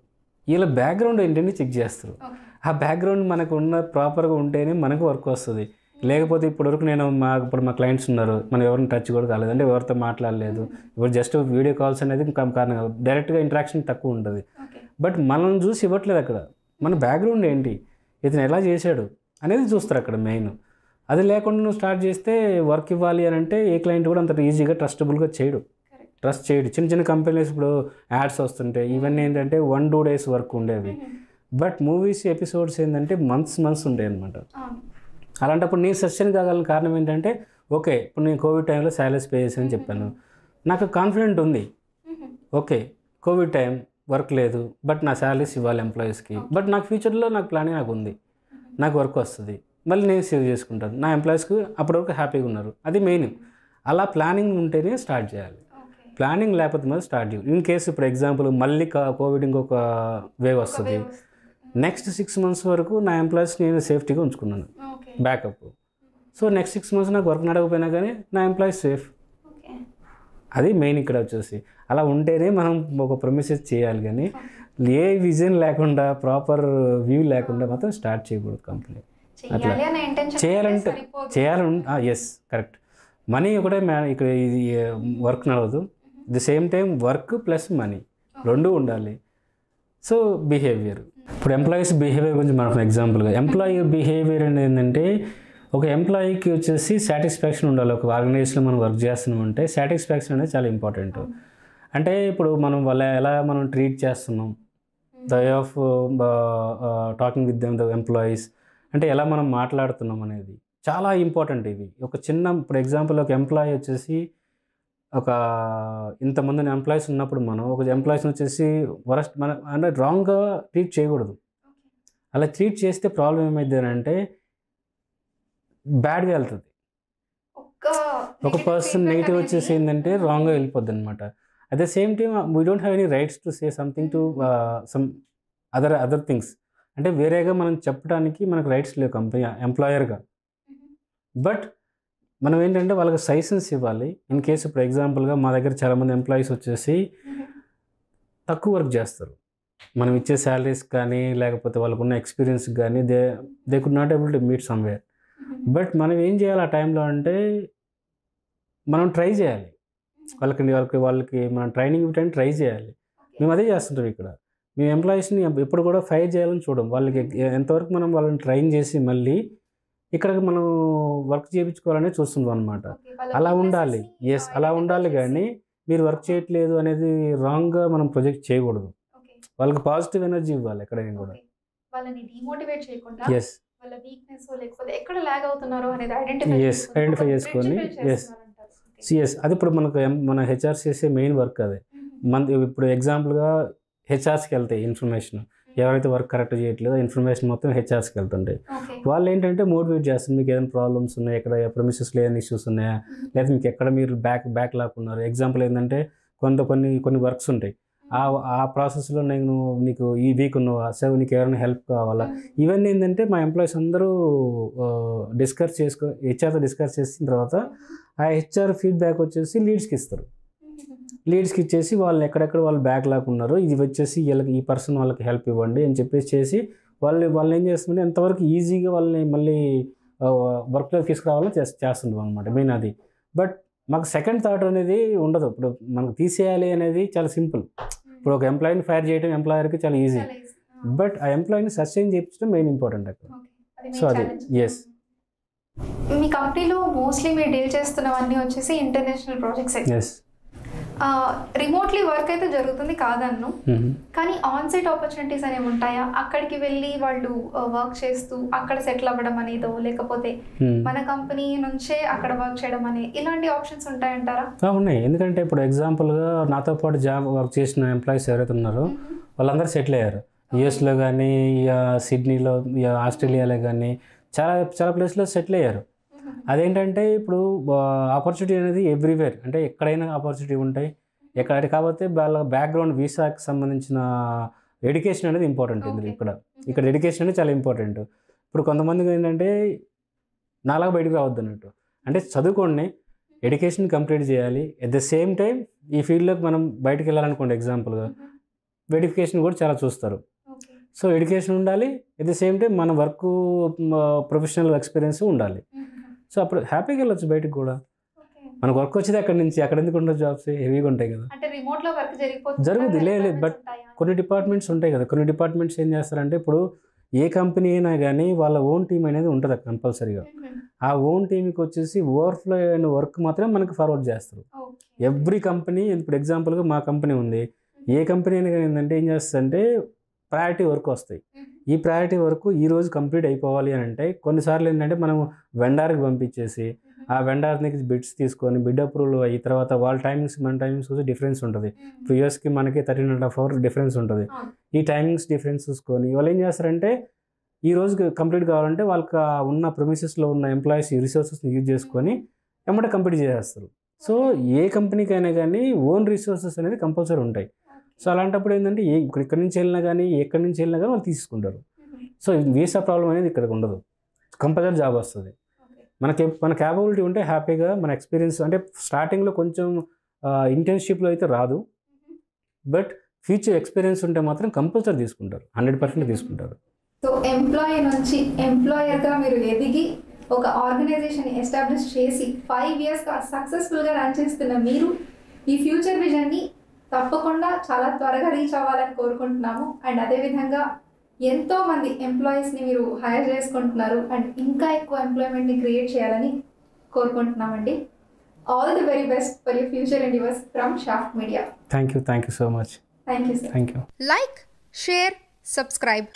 వీళ్ళ బ్యాక్గ్రౌండ్ ఏంటంటే చెక్ చేస్తారు. ఆ బ్యాక్గ్రౌండ్ మనకు ఉన్న ప్రాపర్గా ఉంటేనే మనకు వర్క్ వస్తుంది. లేకపోతే ఇప్పటివరకు ఇప్పుడు మా క్లయింట్స్ ఉన్నారు, మనం ఎవరిని టచ్ కూడా కాలేదు, అంటే ఎవరితో మాట్లాడలేదు, ఇప్పుడు జస్ట్ వీడియో కాల్స్ అనేది కారణం, డైరెక్ట్గా ఇంటరాక్షన్ తక్కువ ఉంటుంది. బట్ మనం చూసి ఇవ్వట్లేదు అక్కడ, మన బ్యాక్గ్రౌండ్ ఏంటి, ఇతను ఎలా చేశాడు అనేది చూస్తారు అక్కడ మెయిన్. అది లేకుండా నువ్వు స్టార్ట్ చేస్తే వర్క్ ఇవ్వాలి అని అంటే ఏ క్లయింట్ కూడా అంత ఈజీగా ట్రస్టబుల్గా ట్రస్ట్ చేయడు. చిన్న కంపెనీస్ ఇప్పుడు యాడ్స్ వస్తుంటాయి, ఇవన్నీ ఏంటంటే 1-2 days వర్క్ ఉండేవి. బట్ మూవీస్ ఎపిసోడ్స్ ఏంటంటే మంత్స్ ఉంటాయి అనమాట. అలాంటప్పుడు నేను సస్టైన్ కాగల కారణం ఏంటంటే ఓకే, ఇప్పుడు నేను కోవిడ్ టైంలో శాలరీస్ పే చేశానని చెప్పాను, నాకు కాన్ఫిడెంట్ ఉంది. ఓకే, కోవిడ్ టైం వర్క్ లేదు, బట్ నా శాలరీస్ ఇవ్వాలి ఎంప్లాయీస్కి, బట్ నాకు ఫ్యూచర్లో నాకు ప్లానింగ్ నాకు ఉంది, నాకు వర్క్ వస్తుంది, మళ్ళీ నేను సేవ్ చేసుకుంటాను, నా ఎంప్లాయీస్కి అప్పటివరకు హ్యాపీగా ఉన్నారు, అది మెయిన్. అలా ప్లానింగ్ ఉంటేనే స్టార్ట్ చేయాలి, ప్లానింగ్ లేకపోతే మరి స్టార్ట్ చేయాలి. ఇన్ కేసు ఇప్పుడు ఎగ్జాంపుల్ మళ్ళీ కోవిడ్ ఇంకొక వేవ్ వస్తుంది, నెక్స్ట్ 6 months వరకు నా ఎంప్లాయీస్ నేను సేఫ్టీగా ఉంచుకున్నాను, బ్యాకప్. సో నెక్స్ట్ 6 months నాకు వర్క్ నడకపోయినా కానీ నా ఎంప్లాయీస్ సేఫ్, అది మెయిన్ ఇక్కడ వచ్చేసి. అలా ఉంటేనే మనం ఒక ప్రొమిసెస్ చేయాలి, కానీ ఏ విజన్ లేకుండా ప్రాపర్ వ్యూ లేకుండా మాత్రం స్టార్ట్ చేయకూడదు కంపెనీ. అట్లా చేయాలంటే ఎస్ కరెక్ట్, మనీ ఒకటే ఇక్కడ ఇది వర్క్ నడవదు, the same time work plus money రెండు ఉండాలి. సో బిహేవియర్, ఇప్పుడు ఎంప్లాయీస్ బిహేవియర్ గురించి మనం ఎగ్జాంపుల్గా ఎంప్లాయీ బిహేవియర్ అనేది ఏంటంటే ఒక ఎంప్లాయీకి వచ్చేసి సాటిస్ఫాక్షన్ ఉండాలి. ఒక ఆర్గనైజేషన్లో మనం వర్క్ చేస్తున్నామంటే సాటిస్ఫాక్షన్ అనేది చాలా ఇంపార్టెంట్. అంటే ఇప్పుడు మనం ఎలా మనం ట్రీట్ చేస్తున్నాం, the way of talking with them the employees, అంటే ఎలా మనం మాట్లాడుతున్నాం అనేది చాలా ఇంపార్టెంట్. ఇవి ఒక ఇప్పుడు ఎగ్జాంపుల్ ఒక ఎంప్లాయీ వచ్చేసి ఒక ఇంతమంది ఎంప్లాయీస్ ఉన్నప్పుడు మనం ఒక ఎంప్లాయీస్ని వచ్చేసి అంటే రాంగ్గా ట్రీట్ చేయకూడదు. అలా ట్రీట్ చేస్తే ప్రాబ్లం ఏమైంది అంటే బ్యాడ్గా వెళ్తుంది. ఒక పర్సన్ నెగిటివ్ వచ్చేసి ఏంటంటే రాంగ్గా వెళ్ళిపోద్ది అనమాట. At the same time we don't have any rights to say something to some other things. అంటే వేరేగా మనం చెప్పడానికి మనకు రైట్స్ లేవు ఎంప్లాయర్గా. బట్ మనం ఏంటంటే వాళ్ళకి సజెషన్స్ ఇవ్వాలి. ఇన్ కేసు ఇప్పుడు ఎగ్జాంపుల్గా మా దగ్గర చాలామంది ఎంప్లాయీస్ వచ్చేసి తక్కువ వర్క్ చేస్తారు. మనం ఇచ్చే శాలరీస్ కానీ లేకపోతే వాళ్ళకున్న ఎక్స్పీరియన్స్ కానీ they could not able to meet somewhere. But మనం ఏం చేయాలి ఆ టైంలో అంటే మనం ట్రై చేయాలి. వాళ్ళకి మనం ట్రైనింగ్ ఇవ్వడానికి ట్రై చేయాలి. మేము అదే చేస్తుంటాం ఇక్కడ. మేము ఎంప్లాయీస్ని ఎప్పుడు కూడా ఫైర్ చేయాలని చూడం. వాళ్ళకి ఎంతవరకు మనం వాళ్ళని ట్రైన్ చేసి మళ్ళీ ఇక్కడికి మనం వర్క్ చేయించుకోవాలని చూస్తున్నాం అనమాట. అలా ఉండాలి. ఎస్, అలా ఉండాలి. కానీ మీరు వర్క్ చేయట్లేదు అనేది రాంగ్గా మనం ప్రొజెక్ట్ చేయకూడదు. వాళ్ళకి పాజిటివ్ ఎనర్జీ ఇవ్వాలి ఎక్కడైనా కూడా. వాళ్ళని డిమోటివేట్ చేయకుండా ఎస్, వాళ్ళ వీక్నెస్ లేకపోతే ఎక్కడ లాగ్ అవుతున్నారో అనేది ఐడెంటిఫై చేసుకొని ఎస్ అది ఇప్పుడు మన హెచ్ఆర్స్ చేసే మెయిన్ వర్క్ అదే. ఇప్పుడు ఎగ్జాంపుల్గా హెచ్ఆర్స్కి వెళ్తాయి ఇన్ఫర్మేషన్. ఎవరైతే వర్క్ కరెక్ట్ చేయట్లేదో ఇన్ఫర్మేషన్ మొత్తం హెచ్ఆర్స్కి వెళ్తుంటాయి. వాళ్ళు ఏంటంటే మోటివేట్ చేస్తారు. మీకు ఏదైనా ప్రాబ్లమ్స్ ఉన్నాయా, ఎక్కడ ప్రెమిసెస్లో ఏదైనా ఇష్యూస్ ఉన్నాయా, లేదా మీకు ఎక్కడ మీరు బ్యాక్ లాక్కున్నారు. ఎగ్జాంపుల్ ఏంటంటే కొన్ని వర్క్స్ ఉంటాయి. ఆ ప్రాసెస్లో నీకు ఈ వీక్ ఉన్నావా, సో నీకు ఎవరైనా హెల్ప్ కావాలా, ఇవన్నీ ఏంటంటే మా ఎంప్లాయీస్ అందరూ హెచ్ఆర్తో డిస్కస్ చేసిన తర్వాత ఆ హెచ్ఆర్ ఫీడ్బ్యాక్ వచ్చేసి లీడ్స్కి ఇస్తారు. లీడ్స్కి ఇచ్చేసి వాళ్ళు ఎక్కడెక్కడ వాళ్ళు బ్యాక్ లాక్కున్నారు, ఇది వచ్చేసి వీళ్ళకి ఈ పర్సన్ వాళ్ళకి హెల్ప్ ఇవ్వండి అని చెప్పేసి వాళ్ళు ఏం చేస్తుంటే ఎంతవరకు ఈజీగా వాళ్ళని మళ్ళీ వర్క్లో తీసుకురావాలని చేస్తుంటాం అనమాట మెయిన్ అది. బట్ మాకు సెకండ్ థాట్ అనేది ఉండదు. ఇప్పుడు మనకు తీసేయాలి అనేది చాలా సింపుల్. ఇప్పుడు ఒక ఎంప్లాయీని ఫైర్ చేయడం ఎంప్లాయర్కి చాలా ఈజీ. బట్ ఆ ఎంప్లాయీని సస్టైన్ చేయించడం మెయిన్ ఇంపార్టెంట్ అక్కడ. సో అది ఎస్. మీ కంపెనీలో మోస్ట్లీ మీరు డీల్ చేస్తున్నవన్నీ వచ్చేసి international projects. Yes. Remotely work అయితే జరుగుతుంది కాదన్ను, కానీ ఆన్ సైట్ ఆపర్చునిటీస్ అనేవి ఉంటాయా? అక్కడికి వెళ్ళి వాళ్ళు వర్క్ చేస్తూ అక్కడ సెటిల్ అవ్వడం అనేదో, లేకపోతే మన కంపెనీ నుంచే అక్కడ వర్క్ చేయడం అనే ఇలాంటి ఆప్షన్స్ ఉంటాయంటారా? ఉన్నాయి. ఎందుకంటే ఇప్పుడు ఎగ్జాంపుల్గా నాతో పాటు జాబ్ వర్క్ చేసిన ఎంప్లాయీస్ ఎవరైతే ఉన్నారో వాళ్ళందరూ సెటిల్ అయ్యారు. యుఎస్లో కానీ, సిడ్నీలో, ఆస్ట్రేలియాలో కానీ చాలా ప్లేస్లో సెటిల్ అయ్యారు. అదేంటంటే ఇప్పుడు ఆపర్చునిటీ అనేది ఎవ్రీవేర్, అంటే ఎక్కడైనా ఆపర్చునిటీ ఉంటాయి. కాకపోతే వాళ్ళ బ్యాక్గ్రౌండ్ వీసాకి సంబంధించిన ఎడ్యుకేషన్ అనేది ఇంపార్టెంట్. ఇక్కడ ఎడ్యుకేషన్ అనేది చాలా ఇంపార్టెంట్. ఇప్పుడు కొంతమందికి ఏంటంటే నాలాగా బయటకు రావద్దు అన్నట్టు, అంటే చదువుకోండి, ఎడ్యుకేషన్ కంప్లీట్ చేయాలి. ఎట్ ద సేమ్ టైం ఈ ఫీల్డ్లోకి మనం బయటకు వెళ్ళాలనుకోండి ఎగ్జాంపుల్గా వెరిఫికేషన్ కూడా చాలా చూస్తారు. సో ఎడ్యుకేషన్ ఉండాలి, ఎట్ ద సేమ్ టైం మన వర్క్ ప్రొఫెషనల్ ఎక్స్పీరియన్స్ ఉండాలి. సో అప్పుడు హ్యాపీగా వెళ్ళొచ్చు బయటకు కూడా. మనకు వర్క్ వచ్చేది అక్కడ నుంచి, అక్కడ ఎందుకు ఉండదు, జాబ్స్ హెవీగా ఉంటాయి కదా. జరుగుతుంది లేదు. బట్ కొన్ని డిపార్ట్మెంట్స్ ఉంటాయి కదా, కొన్ని డిపార్ట్మెంట్స్ ఏం చేస్తారంటే ఇప్పుడు ఏ కంపెనీ అయినా కానీ వాళ్ళ ఓన్ టీం అనేది ఉంటుంది కంపల్సరీగా. ఆ ఓన్ టీంకి వచ్చేసి ఓవర్ఫ్లో అయిన వర్క్ మాత్రమే మనకి ఫార్వర్డ్ చేస్తారు. ఎవ్రీ కంపెనీ, ఇప్పుడు ఎగ్జాంపుల్గా మా కంపెనీ ఉంది, ఏ కంపెనీ అయినా కానీ ఏంటంటే ఏం చేస్తుందంటే ప్రయారిటీ వర్క్ వస్తాయి. ఈ ప్రయారిటీ వర్క్ ఈరోజు కంప్లీట్ అయిపోవాలి అని అంటే కొన్నిసార్లు ఏంటంటే మనం వెండార్కి పంపించేసి ఆ వెండార్ నుంచి బిడ్స్ తీసుకొని బిడ్ అప్రూవల్ అయ్యి తర్వాత వాళ్ళ టైమింగ్స్ మన టైమింగ్స్ వచ్చి డిఫరెన్స్ ఉంటుంది. యూఎస్కి మనకి 13.5 hours డిఫరెన్స్ ఉంటుంది. ఈ టైమింగ్స్ డిఫరెన్స్ చూసుకొని వాళ్ళు ఏం చేస్తారంటే ఈ రోజు కంప్లీట్ కావాలంటే వాళ్ళకి ఉన్న ప్రొమిసెస్లో ఉన్న ఎంప్లాయీస్ రిసోర్సెస్ని యూజ్ చేసుకొని వెంబడే కంప్లీట్ చేసేస్తారు. సో ఏ కంపెనీకైనా కానీ ఓన్ రిసోర్సెస్ అనేది కంపల్సరీ ఉంటాయి. సో అలాంటప్పుడు ఏంటంటే ఇక్కడి నుంచి వెళ్ళినా కానీ ఎక్కడి నుంచి వెళ్ళినా కానీ వాళ్ళు తీసుకుంటారు. సో వీసా ప్రాబ్లం అనేది ఇక్కడ ఉండదు, కంపల్సరీ జాబ్ వస్తుంది. మన క్యాపబిలిటీ ఉంటే హ్యాపీగా మన ఎక్స్పీరియన్స్ అంటే స్టార్టింగ్లో కొంచెం ఇంటర్న్షిప్లో అయితే రాదు, బట్ ఫ్యూచర్ ఎక్స్పీరియన్స్ ఉంటే మాత్రం కంపల్సరీ తీసుకుంటారు, 100% తీసుకుంటారు. సో ఎంప్లాయీ నుంచి ఎంప్లాయర్గా మీరు ఎదిగి ఒక ఆర్గనైజేషన్ ఎస్టాబ్లిష్ చేసి 5 yearsగా సక్సెస్ఫుల్గా రన్ చేస్తున్న మీరు ఈ ఫ్యూచర్ విజన్ని తప్పకుండా చాలా త్వరగా రీచ్ అవ్వాలని కోరుకుంటున్నాము. అండ్ అదేవిధంగా ఎంతోమంది ఎంప్లాయీస్ని మీరు హైర్ చేసుకుంటున్నారు అండ్ ఇంకా ఎక్కువ ఎంప్లాయ్మెంట్ని క్రియేట్ చేయాలని కోరుకుంటున్నామండి. All the very best for your future endeavours from Shaft Media. Thank you so much. Thank you sir. Thank you. Like, share, subscribe.